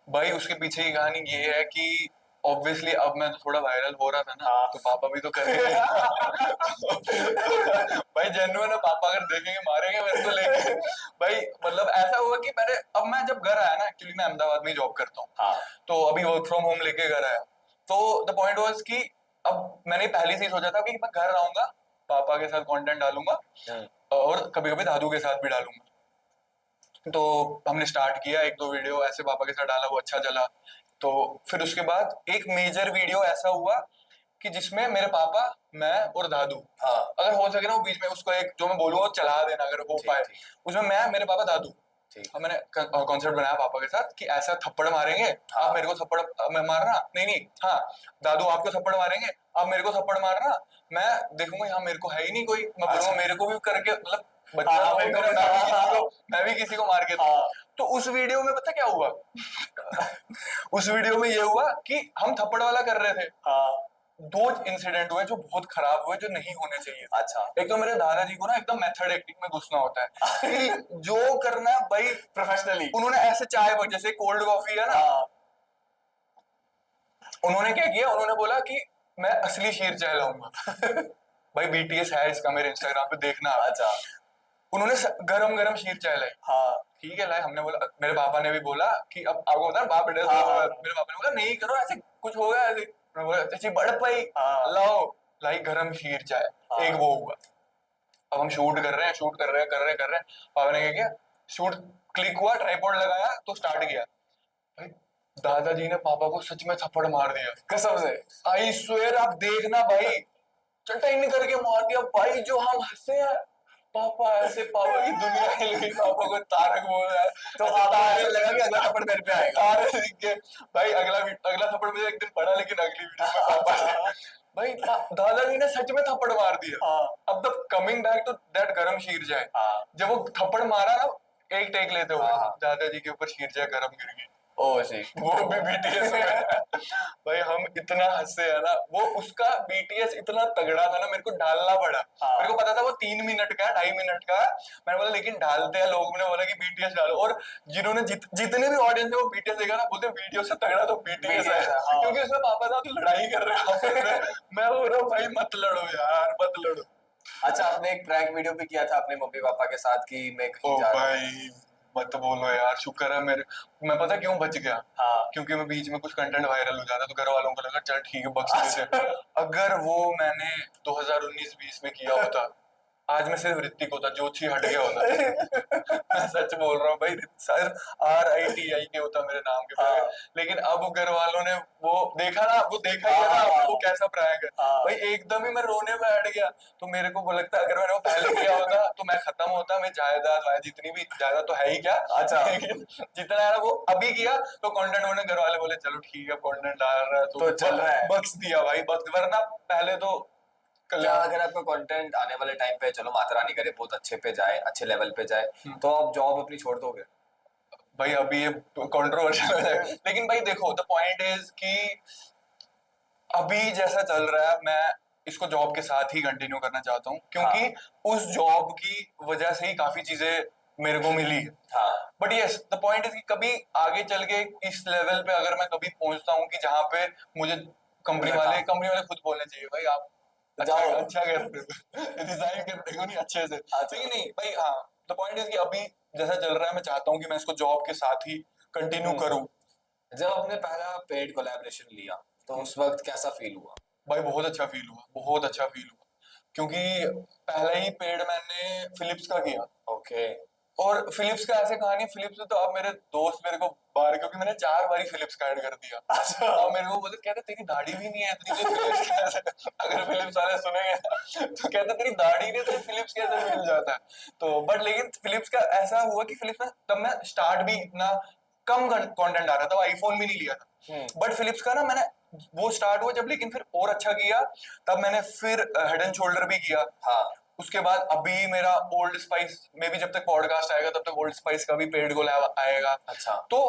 भाई उसके पीछे की कहानी ये है कि ऑब्वियसली अब मैं तो थोड़ा वायरल हो रहा था ना, तो पापा भी तो करेंगे। भाई जेन्युइन है, पापा अगर देखेंगे मारेंगे मेरे को लेके। भाई मतलब ऐसा हुआ कि मैं जब घर आया ना, एक्चुअली मैं अहमदाबाद में जॉब करता हूँ, तो अभी वर्क फ्रॉम होम लेके घर आया, तो द पॉइंट वाज कि अब मैंने पहले से ही सोचा था कि मैं घर आऊंगा, पापा के साथ कंटेंट डालूंगा, और कभी कभी दादू के साथ भी डालूंगा। तो हमने स्टार्ट किया, 1-2 वीडियो ऐसे पापा के साथ डाला, वो अच्छा चला। तो फिर उसके बाद एक मेजर वीडियो ऐसा हुआ कि जिसमें मेरे पापा, मैं और दादू, अगर हो सके ना वो बीच में उसको एक जो मैं बोलूंगा चला देना अगर हो पाए, उसमें मैं, मेरे पापा, दादू, मैंने कॉन्सेप्ट बनाया पापा के साथ कि ऐसा थप्पड़ मारेंगे, आप मेरे को थप्पड़ मारना, नहीं, हाँ, दादू आपको थप्पड़ मारेंगे, आप मेरे को थप्पड़ मारना, मैं देखूंगा यहाँ मेरे को है ही नहीं कोई, मैं बोलूंगा मेरे को भी करके, मतलब मैं भी किसी को मार के। तो उस वीडियो में पता क्या हुआ? उस वीडियो में ये हुआ कि हम थप्पड़ वाला कर रहे थे, दो इंसिडेंट हुए जो बहुत खराब हुए, जो नहीं होने चाहिए। अच्छा। एक तो मेरे दादाजी को ना एकदम मेथड एक्टिंग में घुसना होता है कि जो करना है भाई प्रोफेशनली। उन्होंने ऐसे चाय, जैसे कोल्ड कॉफी है ना, हाँ। उन्होंने क्या किया, उन्होंने बोला कि मैं असली शीर चाय लाऊंगा भाई बीटीएस है इसका, मेरे इंस्टाग्राम पे देखना आप। अच्छा। उन्होंने गरम गरम शीर चाय लाई। हाँ। ठीक है लाए, हमने बोला, मेरे पापा ने भी बोला कि अब आपको बता, बाप बेटे हाँ, तो हाँ, मेरे पापा ने बोला नहीं करो ऐसे, कुछ होगा ऐसे। मैं बोला चाची बढ़ पाई, हाँ, लाओ, लाई गरम शीर चाय। हाँ। एक वो हुआ। अब हम शूट कर रहे हैं, शूट कर रहे हैं, कर रहे हैं। पापा ने क्या किया, शूट क्लिक हुआ, ट्राइपॉड लगाया तो स्टार्ट किया। भाई दादाजी ने पापा को सच में थप्पड़ मार दिया, कसम से। आई स्वेयर, आप देखना भाई, चटाई करके मार दिया भाई। जो हम हंसे हैं, पापा ऐसे, पापा की दुनिया हिल गई, पापा को तारक बोल रहा है। तो आपको ऐसा लगा कि अगला थप्पड़ मेरे पे आएगा? तारे दिख गए भाई। अगला थप्पड़ मुझे एक दिन पड़ा, लेकिन अगली वीडियो में पापा से भाई दादाजी ने सच में थप्पड़ मार दिया। हाँ। अब the coming back to that garam sheer चाय, हाँ। जब वो थप्पड़ मारा ना, एक टेक लेते हुए हाँ। दादाजी के ऊपर शीर चाय गरम गिर गई। ओ जी। वो भी बीटीएस में भाई हम इतना हंसे है ना, वो उसका बीटीएस इतना तगड़ा था ना, मेरे को डालना पड़ा। हाँ। मेरे को पता था वो 3 मिनट का, 2.5 मिनट का। मैंने बोला लेकिन डालते हैं, लोगों ने बोला कि बीटीएस डालो, और जिन्होंने जितने भी ऑडियंस है वो बीटीएस देखा ना, बोलते वीडियो से तगड़ा तो बीटीएस है। हाँ। क्योंकि उसमें पापा साहब तो लड़ाई कर रहे हैं आपस में। मैं बोल रहा हूँ भाई मत लड़ो यार, मत लड़ो। अच्छा, आपने एक प्रैंक वीडियो भी किया था अपने मम्मी पापा के साथ कि मैं कहीं ओ जा रहा हूँ। भाई मत बोलो यार, शुक्र है मेरे, मैं पता क्यों बच गया, हाँ। क्योंकि मैं बीच में कुछ कंटेंट वायरल हो जाता तो घर वालों को लगा चल ठीक है बख्श देते। अच्छा। अगर वो मैंने 2019-20 में किया होता, आज मैं सिर्फ ऋतिक होता, जोशी हट गया होता। मैं सच बोल रहा हूँ भाई, सर RITI के होता मेरे नाम के पहले। हाँ। लेकिन अब घर वालों ने वो देखा ना, वो देखा ही है ना हाँ। आपने वो कैसा प्रैंक है। हाँ। भाई एकदम ही मैं रोने में हट गया। तो मेरे को लगता है अगर मैंने वो पहले किया होता तो मैं खत्म होता, मैं जायदाद जितनी भी जायदाद तो है ही क्या। अच्छा। लेकिन जितना है वो अभी किया तो कंटेंट होने, घर वाले बोले चलो ठीक है कंटेंट डाल रहा है तो चल रहा है। बख्श दिया भाई, बख्श, वरना पहले तो क्या अगर आपका कंटेंट आने वाले टाइम पे, चलो माता रानी करे, बहुत अच्छे पे जाए, अच्छे लेवल पे जाए, तो आप जॉब अपनी छोड़ दोगे? भाई अभी ये कंट्रोवर्शियल हो जाएगा, लेकिन भाई देखो द पॉइंट इज कि अभी जैसा चल रहा है मैं इसको जॉब के साथ ही कंटिन्यू करना चाहता हूँ, क्योंकि उस जॉब की वजह से ही काफी चीजें मेरे को मिली है। हाँ। But yes the point is कि कभी आगे चल के इस लेवल पे अगर मैं कभी पहुंचता हूँ कि जहाँ पे मुझे कंपनी वाले खुद बोलने चाहिए भाई आप अच्छा जाओ। अच्छा कर रहे हो, डिजाइन कर रहे हो नहीं अच्छे से। अच्छा। लेकिन नहीं भाई, हाँ द पॉइंट इज कि अभी जैसा चल रहा है मैं चाहता हूँ कि मैं इसको जॉब के साथ ही कंटिन्यू करूँ। जब आपने पहला पेड कोलैबोरेशन लिया तो उस वक्त कैसा फील हुआ? भाई बहुत अच्छा फील हुआ, बहुत अच्छा फील हुआ, क्योंकि पहला ही पेड मैंने फिलिप्स का किया। ओके। और फिलिप्स का ऐसे कहानी, फिलिप्स में तो अब मेरे दोस्त मेरे को बार, क्योंकि मैंने 4 बारी फिलिप्स का ऐड कर दिया। अच्छा। अब मेरे को बोलते कहते तेरी दाढ़ी भी नहीं है इतनी, तो फिलिप्स कैसे, अगर फिलिप्स वाले सुनेंगे तो कहते तेरी दाढ़ी नहीं, तो फिलिप्स कैसे मिल जाता है। तो बट लेकिन फिलिप्स का ऐसा हुआ कि फिलिप्स में तब मैं स्टार्ट भी इतना कम कंटेंट आ रहा था, आईफोन भी नहीं लिया था। बट फिलिप्स का ना मैंने वो स्टार्ट हुआ जब, लेकिन फिर और अच्छा किया, तब मैंने फिर हेड एंड शोल्डर भी किया। हाँ। उसके बाद अभी मेरा ओल्ड स्पाइस में भी, जब तक पॉडकास्ट आएगा तब तक ओल्ड स्पाइस का भी पेड कोलैब आएगा। अच्छा। तो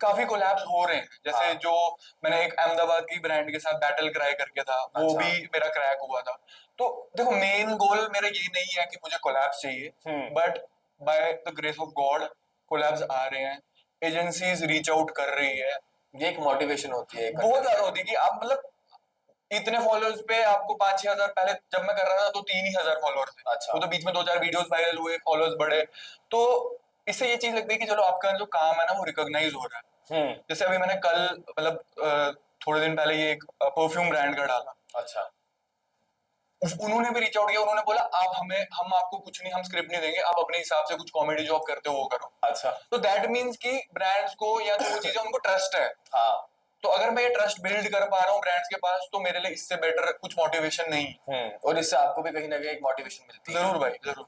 काफी कोलैब्स हो रहे हैं, जैसे हाँ। जो मैंने एक अहमदाबाद की ब्रांड के साथ बैटल क्राई करके था, वो अच्छा। भी मेरा क्रैक हुआ था। तो देखो मेन गोल मेरा ये नहीं है कि मुझे कोलैब्स चाहिए, but by the grace of God collabs आ रहे हैं, एजेंसीज रीच आउट कर रही है। ये एक मोटिवेशन होती है बहुत ज्यादा होती है कि आप मतलब इतने फॉलोअर्स पे आपको 5-6 हजार, पहले जब मैं कर रहा था तो 3 ही हजार फॉलोअर्स थे। अच्छा। वो तो बीच में 2-4 वीडियोस वायरल हुए, फॉलोअर्स बढ़े, तो इससे ये चीज लगती है कि चलो आपका जो काम है ना वो रिकॉग्नाइज हो रहा है। जैसे अभी मैंने कल मतलब थोड़े दिन पहले ये एक परफ्यूम ब्रांड का डाला। अच्छा। उन्होंने भी रीच आउट किया, उन्होंने बोला आप हम आपको कुछ नहीं, हम स्क्रिप्ट नहीं देंगे, आप अपने हिसाब से कुछ कॉमेडी जो आप करते हो वो करो। अच्छा। तो दैट मीन्स कि ब्रांड्स को या जो वो चीजें उनको ट्रस्ट है। हाँ। तो अगर मैं ये ट्रस्ट बिल्ड कर पा रहा हूँ ब्रांड्स के पास, तो मेरे लिए इससे बेटर कुछ मोटिवेशन नहीं। और इससे आपको भी कहीं ना कहीं एक मोटिवेशन मिलती है। जरूर भाई जरूर।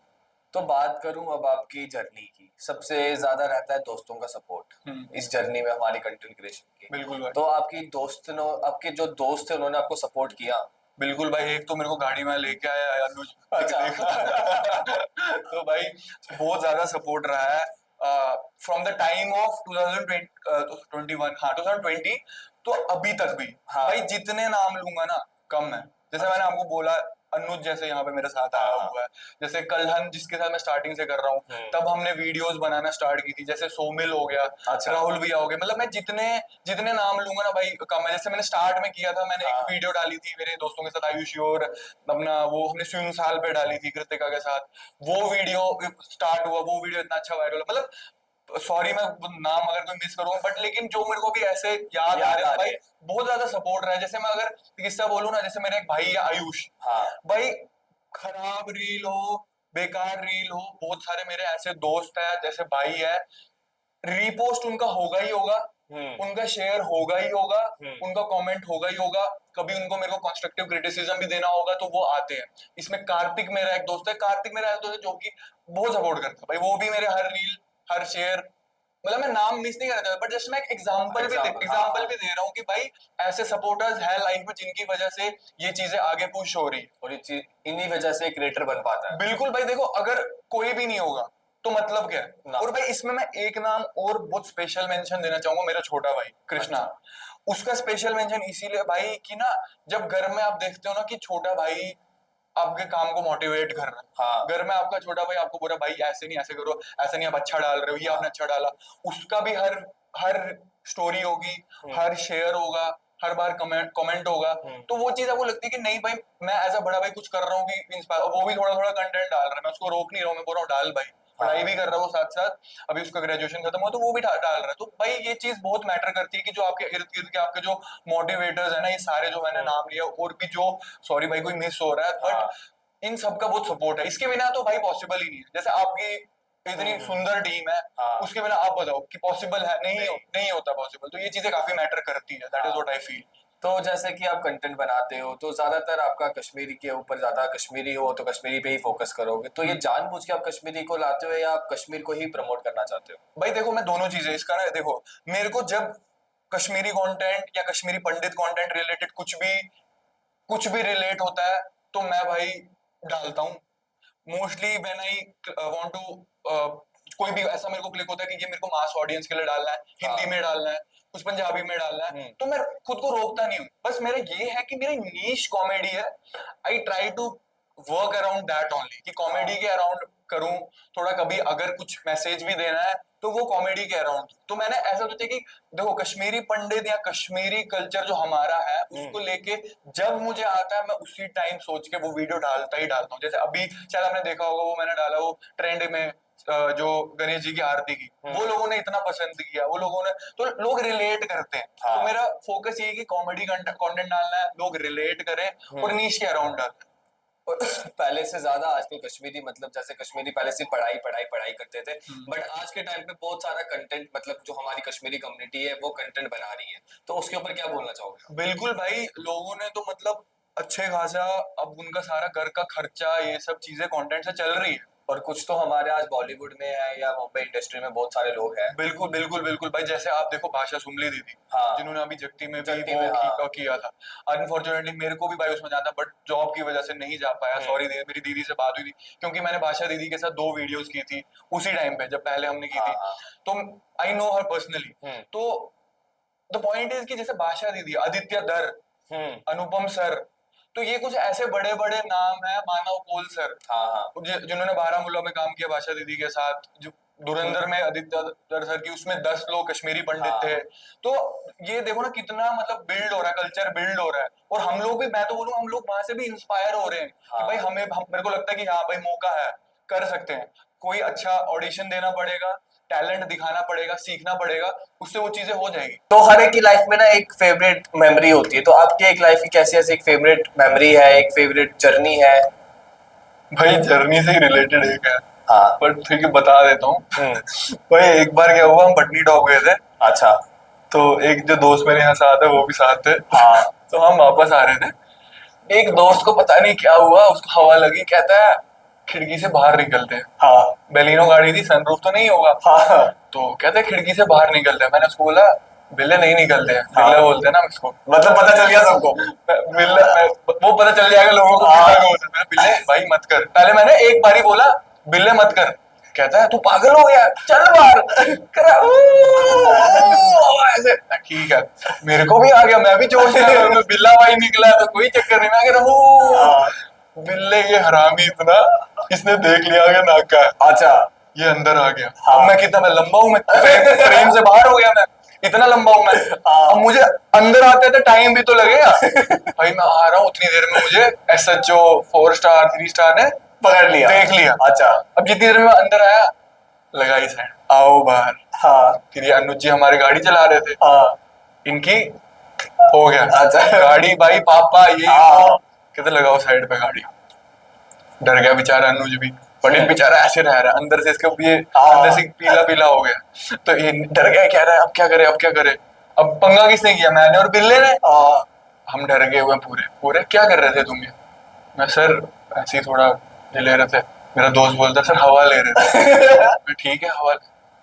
तो बात करूं अब आपकी जर्नी की, सबसे ज्यादा रहता है दोस्तों का सपोर्ट इस जर्नी में हमारी कंटेंट क्रिएशन की। बिल्कुल भाई। तो आपके जो दोस्त थे उन्होंने आपको सपोर्ट किया? बिल्कुल भाई, एक तो मेरे को गाड़ी में लेके आया अनुज। अच्छा। तो भाई बहुत ज्यादा सपोर्ट रहा है फ्रॉम द टाइम ऑफ 2021, हाँ 2020। तो अभी तक भी हाँ। भाई जितने नाम लूंगा ना कम है। जैसे मैंने आपको बोला अनुज जैसे यहाँ पे मेरे साथ आया हाँ। हुआ है, जैसे कलहन जिसके साथ मैं स्टार्टिंग से कर रहा हूँ, तब हमने वीडियोस बनाना स्टार्ट की थी, जैसे सोमिल हो गया, अच्छा। राहुल भैया हो गए, मतलब मैं जितने जितने नाम लूंगा ना भाई कम है। जैसे मैंने स्टार्ट में किया था, मैंने हाँ। एक वीडियो डाली थी मेरे दोस्तों के साथ आयुषी और अपना वो हमने स्विम साल पे डाली थी कृतिका के साथ, वो वीडियो स्टार्ट हुआ, वो वीडियो इतना अच्छा वायरल, मतलब सॉरी मैं नाम अगर कोई मिस करूंगा बट लेकिन जो मेरे को भी ऐसे याद आ रहे हैं भाई, बहुत ज्यादा सपोर्ट रहा है। जैसे मैं अगर किस्सा बोलूं ना, जैसे मेरा एक भाई है आयुष, हाँ। भाई खराब रील हो, बेकार रील हो, बहुत सारे मेरे ऐसे दोस्त है जैसे भाई है, रीपोस्ट उनका होगा ही होगा, उनका शेयर होगा ही होगा, उनका कमेंट होगा ही होगा, कभी उनको मेरे को कंस्ट्रक्टिव क्रिटिसिज्म भी देना होगा तो वो आते हैं। इसमें कार्तिक मेरा एक दोस्त है, कार्तिक मेरा एक दोस्त है जो कि बहुत सपोर्ट करता है भाई, वो भी मेरे हर रील हर शेयर, मतलब मैं नाम मिस नहीं करना चाहता बट जस्ट मैं एक एग्जांपल भी दे रहा हूँ कि भाई ऐसे सपोर्टर्स है लाइफ में जिनकी वजह से ये चीजें आगे पुश हो रही है, और ये चीज इन्हीं वजह से क्रिएटर बन पाता है। बिल्कुल भाई। देखो अगर कोई भी नहीं होगा तो मतलब क्या है। और भाई इसमें मैं एक नाम और बहुत स्पेशल मेंशन देना चाहूंगा, मेरा छोटा भाई कृष्णा। उसका स्पेशल मेंशन इसीलिए भाई कि ना, जब घर में आप देखते हो ना कि छोटा भाई आपके काम को मोटिवेट कर रहा है, हाँ। घर में आपका छोटा भाई आपको बोल रहा है भाई ऐसे नहीं ऐसे करो, ऐसे नहीं आप अच्छा डाल रहे हो, ये आपने अच्छा डाला, उसका भी हर हर स्टोरी होगी, हर शेयर होगा, हर बार कमेंट होगा, तो वो चीज आपको लगती है कि नहीं भाई मैं एज अ बड़ा भाई कुछ कर रहा हूँ कि इंस्पायर, वो भी थोड़ा थोड़ा कंटेंट डाल रहा है, मैं उसको रोक नहीं रहा हूँ, मैं बोल रहा हूँ डाल भाई, पढ़ाई भी कर रहा है वो साथ साथ, अभी उसका ग्रेजुएशन खत्म हुआ तो वो भी डाल रहा है। तो भाई ये चीज बहुत मैटर करती है कि जो आपके इर्द गिर्द के आपके जो मोटिवेटर्स है ना, ये सारे जो मैंने नाम लिया और भी जो, सॉरी भाई कोई मिस हो रहा है बट इन सबका बहुत सपोर्ट है, इसके बिना तो भाई पॉसिबल ही नहीं है। जैसे आपकी इतनी सुंदर टीम है, उसके बिना आप बताओ कि पॉसिबल है, नहीं होता पॉसिबल, तो ये चीजें काफी मैटर करती है, that is what I feel. तो जैसे कि आप कंटेंट बनाते हो तो ज्यादातर आपका कश्मीरी के ऊपर, ज्यादा कश्मीरी हो तो कश्मीरी पे ही फोकस करोगे, तो ये जानबूझ के आप कश्मीरी को लाते हो या आप कश्मीर को ही प्रमोट करना चाहते हो? भाई देखो मैं दोनों चीजें इसका ना, देखो मेरे को जब कश्मीरी कंटेंट या कश्मीरी पंडित कंटेंट रिलेटेड कुछ भी रिलेट होता है तो मैं भाई डालता हूँ। Mostly when I want to कोई भी ऐसा मेरे को क्लिक होता है कि ये मेरे को मास ऑडियंस के लिए डालना है, हिंदी में डालना है, कुछ पंजाबी में डालना है, तो मैं खुद को रोकता नहीं हूँ। बस मेरा ये है कि मेरी नीश कॉमेडी है, I try to work around that only, कि कॉमेडी के अराउंड करूं, थोड़ा कभी अगर कुछ मैसेज भी देना है तो वो कॉमेडी के अराउंड। तो मैंने ऐसा सोचा कि देखो कश्मीरी पंडित या कश्मीरी कल्चर जो हमारा है उसको लेके जब मुझे आता है मैं उसी टाइम सोच के वो वीडियो डालता ही डालता हूँ। जैसे अभी शायद आपने देखा होगा वो मैंने डाला वो ट्रेंड में जो गणेश जी की आरती की, वो लोगों ने इतना पसंद किया, वो लोगों ने, तो लोग रिलेट करते हैं। तो मेरा फोकस ये है कि कॉमेडी कंटेंट डालना है, लोग रिलेट करें और नीश के अराउंड डालना है। पहले से ज्यादा आजकल कश्मीरी, मतलब जैसे कश्मीरी पहले से पढ़ाई पढ़ाई पढ़ाई करते थे, बट आज के टाइम पे बहुत सारा कंटेंट, मतलब जो हमारी कश्मीरी कम्युनिटी है वो कंटेंट बना रही है, तो उसके ऊपर क्या बोलना चाहोगे? बिल्कुल भाई, लोगों ने तो मतलब अच्छे खासा अब उनका सारा घर का खर्चा ये सब चीजें कंटेंट से चल रही है। और कुछ तो हमारे आज बॉलीवुड में है या मुंबई इंडस्ट्री में बहुत सारे लोग हैं। बिल्कुल बिल्कुल बिल्कुल भाई, जैसे आप देखो भाषा सुमली दीदी, हाँ। जिन्होंने अभी जगती में भी जगती वो में, हाँ। किया था। अनफॉर्चुनेटली मेरे को भी भाई उसमें जाना, बट जॉब की वजह से नहीं जा पाया, सॉरी मेरी दीदी से बात हुई थी, क्योंकि मैंने भाषा दीदी के साथ 2 वीडियोस की थी उसी टाइम पे जब पहले हमने की थी, तो आई नो हर पर्सनली। तो द पॉइंट इज कि जैसे भाषा दीदी, आदित्य दर, अनुपम सर, तो ये कुछ ऐसे बड़े बड़े नाम है, मानव कोल सर, जिन्होंने बारामूला में काम किया भाषा दीदी के साथ, जो धुरंधर में आदित्य दर सर की, उसमें 10 लोग कश्मीरी पंडित थे। तो ये देखो ना कितना मतलब बिल्ड हो रहा है, कल्चर बिल्ड हो रहा है, और हम लोग भी, मैं तो बोलूँ हम लोग वहां से भी इंस्पायर हो रहे हैं कि भाई मेरे को लगता है कि हाँ भाई मौका है, कर सकते हैं, कोई अच्छा ऑडिशन देना पड़ेगा, टैलेंट दिखाना पड़ेगा, सीखना पड़ेगा, उससे वो चीजें हो जाएगी। तो हर एक की लाइफ में ना एक फेवरेट मेमोरी होती है, तो आपकी एक लाइफ की कैसी ऐसी एक फेवरेट मेमोरी है, एक फेवरेट जर्नी है? भाई जर्नी से ही रिलेटेड एक है, हाँ। बट ठीक है बता देता हूँ। भाई एक बार क्या हुआ, हम पटनी टॉप गए थे। अच्छा। तो एक जो दोस्त मेरे यहाँ साथ है वो भी साथ थे। हाँ। तो हम वापस आ रहे थे, एक दोस्त को पता नहीं क्या हुआ, उसको हवा लगी, कहता है खिड़की से बाहर निकलते हैं। हाँ। बेलिनो गाड़ी थी, सनरूफ तो नहीं होगा। हाँ। तो कहते हैं खिड़की से बाहर निकलते हैं। मैंने उसको बोला बिल्ले नहीं निकलते हैं, बिल्ला बोलते हैं ना इसको, मतलब पता चल गया सबको? बिल्ला वो पता चल जाएगा लोगों को, बिल्ला को बोलते हैं। बिल्ले भाई मत कर, पहले मैंने एक बारी बोला बिल्ले मत कर, कहता है तू पागल हो गया, चल बाहर। कह रहा, "ओ, ऐसे ठीक है, मेरे को भी आ गया, मैं भी जोश में आ गया, बिल्ला भाई निकला तो कोई चक्कर नहीं, मैं कह रहा हूँ बिल्ले ये हरामी इतना, इसने देख लिया कि नाका है, अच्छा ये अंदर आ गया। हाँ। अब मैं कितना, मैं लंबा हूँ, मैं फ्रेम से बाहर हो गया, मैं इतना लंबा हूँ मैं। अब मुझे अंदर आते थे टाइम भी तो लगेगा। भाई मैं आ रहा हूँ, उतनी देर में मुझे SHO 4 स्टार 3 स्टार ने पकड़ लिया, देख लिया। अच्छा अब जितनी देर में मैं अंदर आया, लगाई साइड, आओ बाहर। हाँ फिर ये अनुज जी हमारी गाड़ी चला रहे थे, हाँ इनकी हो गया अच्छा गाड़ी, भाई पापा ये हाँ। कहते लगाओ साइड पे गाड़ी। डर गया बेचारा अनुज भी, बट ये बेचारा ऐसे रह रहा है अंदर से, इसके ये अंदर से पीला पीला हो गया, तो ये डर गया, कह रहा है अब क्या करे, अब क्या करे। अब पंगा किसने किया, मैंने और बिल्ले ने। हम डर गए हुए पूरे पूरे, क्या कर रहे थे तुम ये? मैं सर ऐसे ही थोड़ा ये ले रहे थे, मेरा दोस्त बोलता सर हवा ले रहे थे। मैं ठीक है हवा,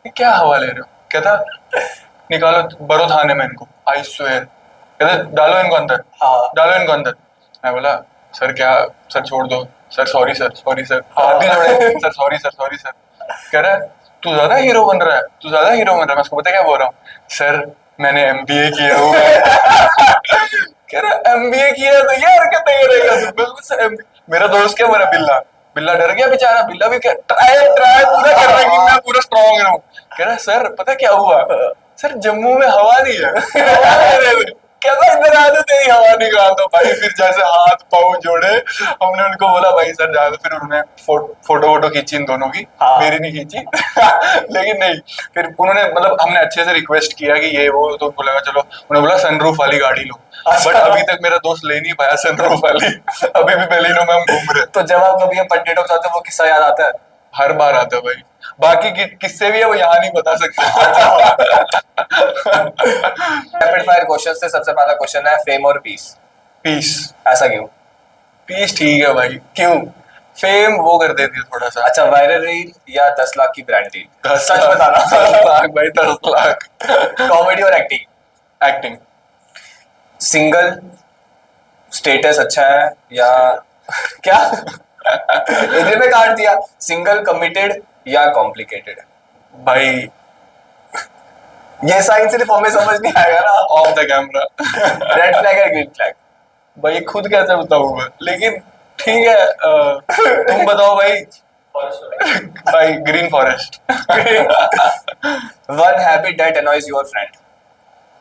क्या हवा ले रहे हो? कहता निकालो बरो थाने में इनको, आई स्वेयर। कहते डालो इनको अंदर, डालो इनको अंदर। मैं बोला सर क्या, सर छोड़ दो sir, sorry sir, sorry sir, हाथ भी जोड़े, sir sorry sir, sorry sir. कह रहा है तू ज्यादा हीरो बन रहा है, तू ज्यादा हीरो बन रहा है। मैं उसको पता क्या बोल रहा हूँ, सर मैंने MBA किया हुआ है। कह रहा MBA किया है तो ये हरकत नहीं करेगा तू? बिल्कुल सर मेरा दोस्त क्या, मेरा बिल्ला, बिल्ला डर गया बेचारा, बिल्ला भी ट्राई ट्राई पूरा कर रहा है कि मैं पूरा स्ट्रांग रहूं। कह रहा सर पता क्या हुआ, सर जम्मू में हवा नहीं है, हवा नहीं दे रहे। कहता इधर आ दो तेरी हवा निकाल दो। भाई फिर जैसे हाथ पाँव जोड़े, हमने उनको बोला भाई सर ज्यादा, फिर उन्होंने फोटो वोटो खींची इन दोनों की, मेरी नहीं खींची। लेकिन नहीं, फिर उन्होंने मतलब हमने अच्छे से रिक्वेस्ट किया कि ये वो, तो उनको लगा चलो, उन्होंने बोला सनरूफ वाली गाड़ी लो। बट अभी तक मेरा दोस्त ले नहीं पाया सनरूफ वाली, अभी भी बेलिनो में हम घूम रहे। तो जब आप कभी पटेटो खाते हो वो किस्सा याद आता है? हर बार आता है भाई, बाकी किससे भी है वो यहाँ नहीं बता सकते। रैपिड फायर क्वेश्चन से सबसे पहला क्वेश्चन है, फेम और पीस? पीस। ऐसा क्यों? पीस ठीक है भाई, क्यों? फेम वो कर देती है थोड़ा सा। अच्छा, वायरल रील या 10 लाख की ब्रांड डील? 10 सच लाख, बताना। 10 लाख भाई, 10 लाख। कॉमेडी और एक्टिंग? एक्टिंग। सिंगल स्टेटस अच्छा है या क्या? इधर में काट दिया, सिंगल कमिटेड या कॉम्प्लिकेटेड? भाई ये साइन सिर्फ हमें समझ नहीं आएगा ना। Of the camera. Red flag या ग्रीन फ्लैग? भाई खुद कैसे बताऊं मैं, लेकिन ठीक है तुम बताओ भाई। भाई green forest. One habit that annoys your friend?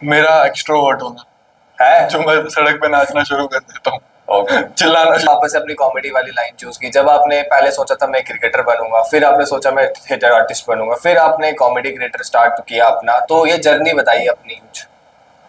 मेरा एक्सट्रोवर्ट होना है जो मैं सड़क पे नाचना शुरू कर देता हूँ, ओके। चिल्लाना। वापस से अपनी कॉमेडी वाली लाइन चूज की। जब आपने पहले सोचा था मैं क्रिकेटर बनूंगा, फिर आपने सोचा मैं थिएटर आर्टिस्ट बनूंगा, फिर आपने कॉमेडी क्रिएटर स्टार्ट किया अपना, तो ये जर्नी बताइए अपनी कुछ।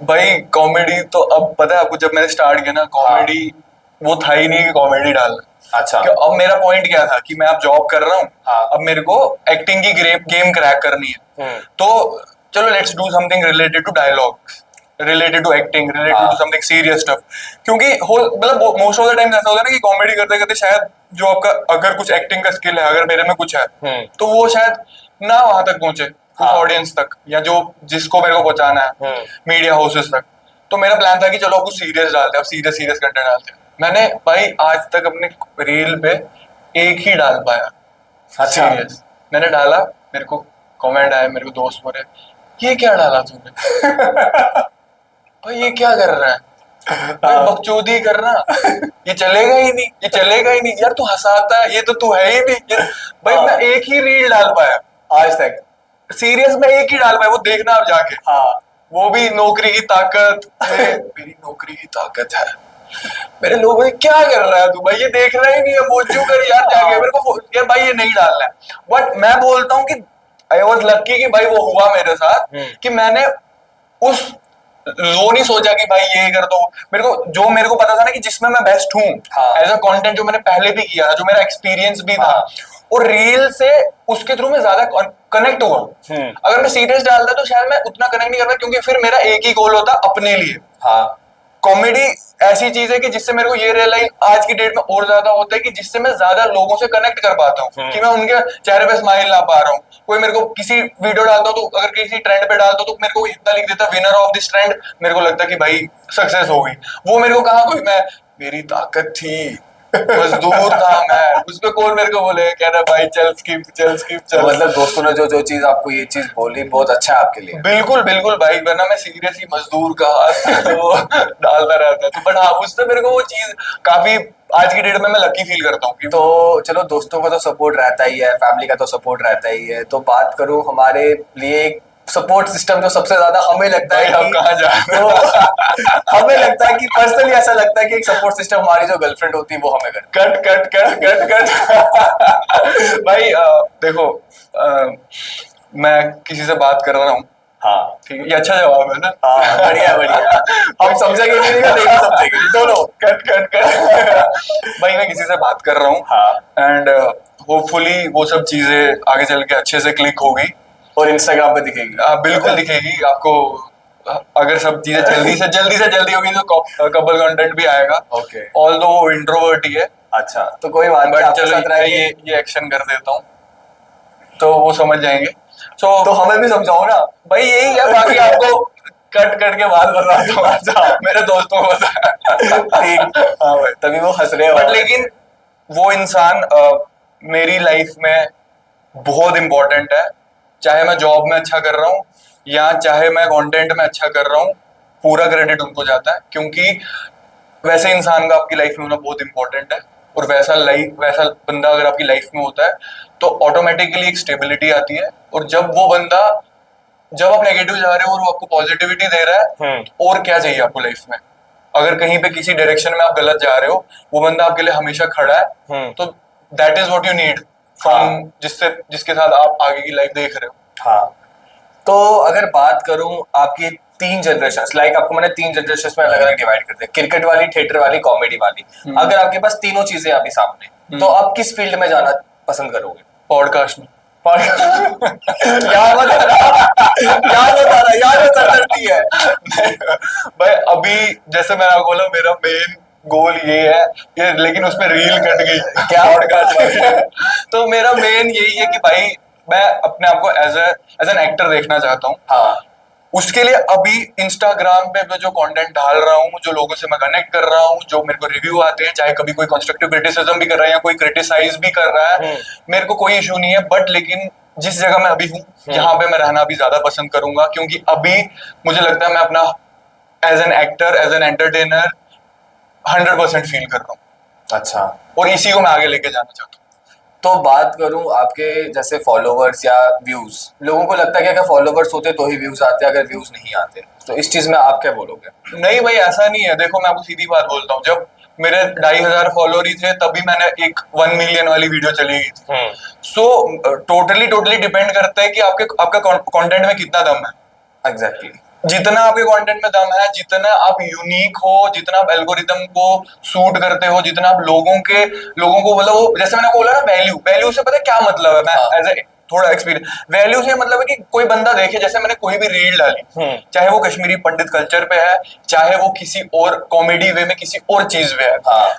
भाई कॉमेडी तो अब पता है आपको, जब मैंने स्टार्ट किया ना कॉमेडी, वो था ही नहीं कि कॉमेडी डालना। अच्छा अब मेरा पॉइंट क्या था कि मैं अब जॉब कर रहा हूँ, हाँ। अब मेरे को एक्टिंग की गेम क्रैक करनी है, तो चलो let's do something related to dialogues, related to acting, related to something serious stuff. क्योंकि हो मतलब मोस्ट ऑफ द टाइम ऐसा होता है ना कि कॉमेडी करते करते शायद जो आपका अगर कुछ एक्टिंग का स्किल है, अगर मेरे में कुछ है, तो वो शायद ना वहां तक पहुंचे उस ऑडियंस तक, या जो जिसको मेरे को पहुंचाना है मीडिया हाउसेस तक। तो मेरा प्लान था कि चलो कुछ सीरियस डालते हैं, अब सीरियस सीरियस कंटेंट डालते हैं। मैंने भाई आज तक अपने रील पे एक ही डाल पाया सीरियस। मैंने डाला, मेरे को कमेंट आया, मेरे को दोस्त बोले ये क्या डाला तूने? भाई ये क्या कर रहा है भाई, बकचोदी करना, ये चलेगा ही नहीं, ये चलेगा ही नहीं यार, तू हंसाता है, ये तो तू है ही नहीं। भाई मैं एक ही रील डाल पाया आज तक, सीरियस में एक ही डाल पाया, वो देखना आप जाके। हाँ वो भी नौकरी की ताकत, मेरी नौकरी की ताकत है। मेरे लोग भाई क्या कर रहा है तू, भाई ये देख रहा ही नहीं है, मोचू कर यार जाके मेरे को यार भाई ये नहीं डालना है। बट मैं बोलता हूँ कि आई वॉज लकी कि भाई वो हुआ मेरे साथ, कि मैंने उस लो नहीं सोचा कि भाई ये कर दो। मेरे को पता था ना कि जिसमें मैं बेस्ट हूँ एज अ कंटेंट, जो मैंने पहले भी किया, जो मेरा एक्सपीरियंस भी था, और रील से उसके थ्रू मैं ज्यादा कनेक्ट हुआ। अगर मैं सीरियस डालता तो शायद मैं उतना कनेक्ट नहीं करता, क्योंकि फिर मेरा एक ही गोल होता अपने लिए। कॉमेडी ऐसी चीज है कि जिससे मेरे को ये रियलाइज आज की डेट में और ज्यादा होता है कि जिससे मैं ज्यादा लोगों से कनेक्ट कर पाता हूँ, कि मैं उनके चेहरे पे स्माइल ला पा रहा हूँ। कोई मेरे को किसी वीडियो डालता हूँ, तो अगर किसी ट्रेंड पे डालता हूँ, तो मेरे को इतना लिख देता विनर ऑफ दिस ट्रेंड, मेरे को लगता है कि भाई सक्सेस हो गई। वो मेरे को कहा कोई, मैं मेरी ताकत थी मजदूर था मैं, उस पे कौन मेरे को बोले, कह रहा भाई चल स्किप चल स्किप तो चल। मतलब दोस्तों ने जो जो चीज आपको ये चीज बोली बहुत अच्छा है आपके लिए। बिल्कुल बिल्कुल भाई, वरना मैं सीरियसली मजदूर का हाथ वो डालता रहता। तो बट हाँ, उससे मेरे को वो चीज काफी आज की डेट में मैं लकी फील करता हूँ कि तो चलो दोस्तों का तो सपोर्ट रहता ही है, फैमिली का तो सपोर्ट रहता ही है, तो बात करूं हमारे लिए एक सपोर्ट सिस्टम जो सबसे ज्यादा हमें लगता भाई है हम कि कहाँ जा रहे जो हैं। हमें लगता है कि पर्सनली ऐसा लगता है कि एक सपोर्ट सिस्टम हमारी जो गर्लफ्रेंड होती है वो हमें कर। Cut cut cut cut cut भाई देखो, मैं किसी से बात कर रहा हूँ, हाँ ठीक है, ये अच्छा जवाब है ना। हाँ बढ़िया बढ़िया, हम समझेंगे भी नहीं और नहीं भी समझेंगे दोनों। कट कट कट भाई मैं किसी से बात कर रहा हूँ हाँ एंड होपफुली वो सब चीजें आगे चल के अच्छे से क्लिक होगी। और इंस्टाग्राम पे दिखेगी। बिल्कुल दिखेगी आपको। अगर सब चीजें जल्दी से जल्दी होगी तो कपल कंटेंट भी आएगा। ओके ऑल दो वो इंट्रोवर्ट ही है, अच्छा तो कोई बात नहीं, बट आपके चलो साथ रह मैं के ये एक्शन कर देता हूँ तो वो समझ जाएंगे। सो तो हमें भी समझाओ ना। भाई यही है, बाकी आपको कट कट के बाद बताता हूँ। अच्छा मेरे दोस्तों को बता। ठीक, हाँ भाई, तभी वो हंस रहे बट हो। लेकिन वो इंसान मेरी लाइफ में बहुत इंपॉर्टेंट है। चाहे मैं जॉब में अच्छा कर रहा हूँ या चाहे मैं कंटेंट में अच्छा कर रहा हूँ, पूरा क्रेडिट उनको जाता है, क्योंकि वैसे इंसान का आपकी लाइफ में होना बहुत इंपॉर्टेंट है। और वैसा बंदा अगर आपकी लाइफ में होता है तो ऑटोमेटिकली एक स्टेबिलिटी आती है। और जब आप नेगेटिव जा रहे हो और वो आपको पॉजिटिविटी दे रहा है, तो और क्या चाहिए आपको लाइफ में। अगर कहीं पे किसी डायरेक्शन में आप गलत जा रहे हो, वो बंदा आपके लिए हमेशा खड़ा है, तो that is what you need from जिसके साथ आप आगे की लाइफ देख रहे हो। हाँ तो अगर बात करूं आपकी तीन जनरेशन, लाइक आपको मैंने तीन जनरेशन में अलग अलग डिवाइड कर दिया, क्रिकेट वाली, थिएटर वाली, कॉमेडी वाली। अगर आपके पास तीनों चीजें अभी सामने, तो आप किस फील्ड में जाना पसंद करोगे? पॉडकास्ट में। यार मत यार वो सरदर्दी है। भाई अभी जैसे मैंने आपको बोला, मेरा मेन गोल ये है कि, लेकिन उसमें रील कट गई क्या? पॉडकास्ट। तो मेरा मेन यही है कि भाई मैं अपने आप को एज एन एक्टर देखना चाहता हूँ। हाँ उसके लिए अभी इंस्टाग्राम पे मैं जो कंटेंट डाल रहा हूँ, जो लोगों से मैं कनेक्ट कर रहा हूँ, जो मेरे को रिव्यू आते हैं, चाहे कभी कोई कंस्ट्रक्टिव क्रिटिसिज्म भी कर रहा है या कोई क्रिटिसाइज भी कर रहा है, मेरे को कोई इशू नहीं है। बट लेकिन जिस जगह मैं अभी हूँ, यहाँ पे मैं रहना अभी ज्यादा पसंद करूंगा, क्योंकि अभी मुझे लगता है मैं अपना as an actor, as an entertainer 100% feel कर रहा हूँ, अच्छा और इसी को मैं आगे लेके जाना चाहता हूँ। तो बात करूं आपके जैसे फॉलोवर्स या व्यूज, लोगों को लगता है कि अगर फॉलोवर्स होते तो ही व्यूज आते, अगर व्यूज नहीं आते तो इस चीज में आप क्या बोलोगे? नहीं भाई, ऐसा नहीं है। देखो मैं आपको सीधी बात बोलता हूँ, जब मेरे 2,500 फॉलोअर ही थे तभी मैंने एक 1 मिलियन वाली वीडियो चली गई थी। सो टोटली टोटली डिपेंड करता है कि आपका कंटेंट में कितना दम है। एग्जैक्टली जितना आपके कंटेंट में दम है, जितना आप यूनिक हो, जितना आप एल्गोरिदम को सूट करते हो, जितना आप लोगों को मतलब वो, जैसे मैंने बोला ना, वैल्यू से पता है क्या मतलब है। मैं एज ए थोड़ा एक्सपीरियंस, वैल्यू से मतलब है कि कोई बंदा देखे, जैसे मैंने कोई भी रील डाली, चाहे वो कश्मीरी पंडित कल्चर पे है, चाहे वो किसी और कॉमेडी वे में किसी और चीज पे है,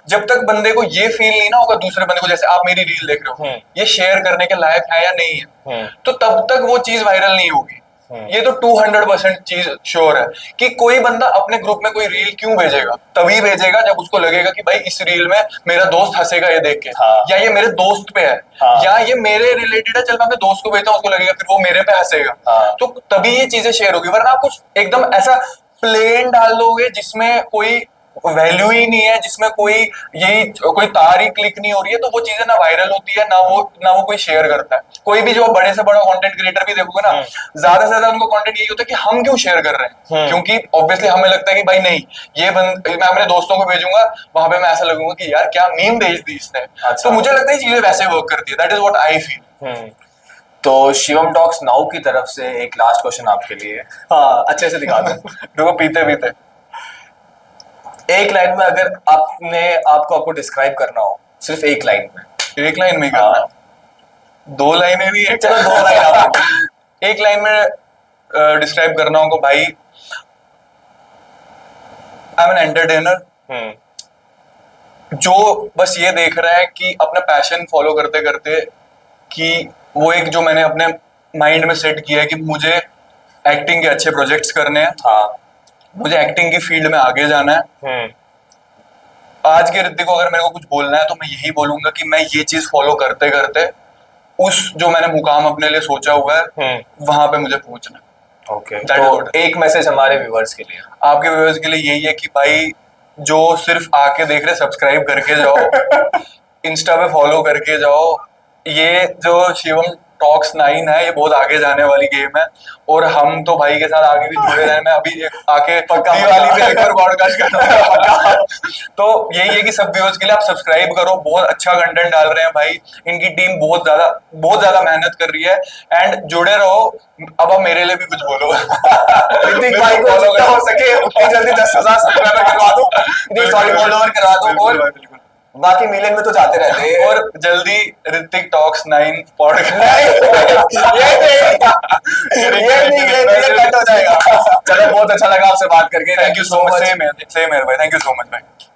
जब तक बंदे को ये फील नहीं ना होगा दूसरे बंदे को, जैसे आप मेरी रील देख रहे हो, ये शेयर करने के लायक है या नहीं है, तो तब तक वो चीज वायरल नहीं होगी। ये तो 200% चीज श्योर है कि कोई बंदा अपने ग्रुप में कोई रील क्यों भेजेगा, तभी भेजेगा जब उसको लगेगा कि भाई इस रील में मेरा दोस्त हंसेगा ये देख के, या ये मेरे दोस्त पे है, या ये मेरे रिलेटेड है, चल मैं अपने दोस्त को भेजता हूँ, उसको लगेगा फिर वो मेरे पे हंसेगा, तो तभी ये चीजें शेयर होगी। वरना आप कुछ एकदम ऐसा प्लेन डाल दोगे जिसमें कोई वैल्यू ही नहीं है, जिसमें कोई तार ही क्लिक नहीं हो रही है, तो वो चीजें ना वायरल होती है, ना वो कोई शेयर करता है। कोई भी जो बड़े से बड़ा कंटेंट क्रिएटर भी देखोगे ना, ज्यादा से ज्यादा उनको कंटेंट यही होता है कि हम क्यों शेयर कर रहे हैं, क्योंकि ऑब्वियसली हमें लगता है कि भाई नहीं, मैं अपने दोस्तों को भेजूंगा, वहां पे मैं ऐसा लगूंगा कि यार क्या मीम भेज दी इसने। तो मुझे लगता है चीजें वैसे वर्क करती है, that is what I feel. तो शिवम टॉक्स नाउ की तरफ से एक लास्ट क्वेश्चन आपके लिए। हाँ अच्छे से दिखा दो। देखो पीते पीते एक लाइन में अगर आपको डिस्क्राइब करना हो, सिर्फ एक लाइन में। एक लाइन में करना है, 2 लाइनें नहीं है, चलो 2 लाइन आप। एक लाइन में डिस्क्राइब करना होगा भाई, आई एम एन एंटरटेनर जो बस ये देख रहा है कि अपना पैशन फॉलो करते करते, कि वो एक जो मैंने अपने माइंड में सेट किया है कि मुझे एक्टिंग के अच्छे प्रोजेक्ट्स करने हैं, मुझे एक्टिंग की फील्ड में आगे जाना है, आज के ऋतिक को अगर मेरे को कुछ बोलना है तो मैं यही बोलूंगा कि मैं ये चीज फॉलो करते करते उस जो मैंने मुकाम अपने लिए सोचा हुआ है वहां पे मुझे पहुंचना है। ओके, That is तो what- एक मैसेज हमारे व्यूअर्स के लिए। आपके व्यूअर्स के लिए यही है कि भाई जो सिर्फ आके देख रहे सब्सक्राइब करके जाओ, इंस्टा पे फॉलो करके जाओ। ये जो शिवम टॉक्स 9 है ये बहुत आगे जाने वाली गेम है और हम तो भाई के साथ आगे भी जुड़े रहे। मैं अभी आके पक्का दिवाली पे एक और पॉडकास्ट करूंगा। तो यही है कि सब व्यूअर्स के लिए आप सब्सक्राइब करो, बहुत अच्छा कंटेंट डाल रहे हैं भाई, इनकी टीम बहुत ज्यादा मेहनत कर रही है एंड जुड़े रहो। अब आप मेरे लिए भी कुछ बोलो। ऋतिक भाई को जितना हो सके उतनी जल्दी 10,000 सब्सक्राइबर करवा दो, नहीं सॉरी फॉलोवर करवा दो, और बाकी मिलियन में तो जाते रहते हैं। और जल्दी ऋतिक टॉक्स 9 पॉडकास्ट ये कट हो जाएगा। चलो, बहुत अच्छा लगा आपसे बात करके। Thank you so much. Same है भाई, थैंक यू सो मच भाई।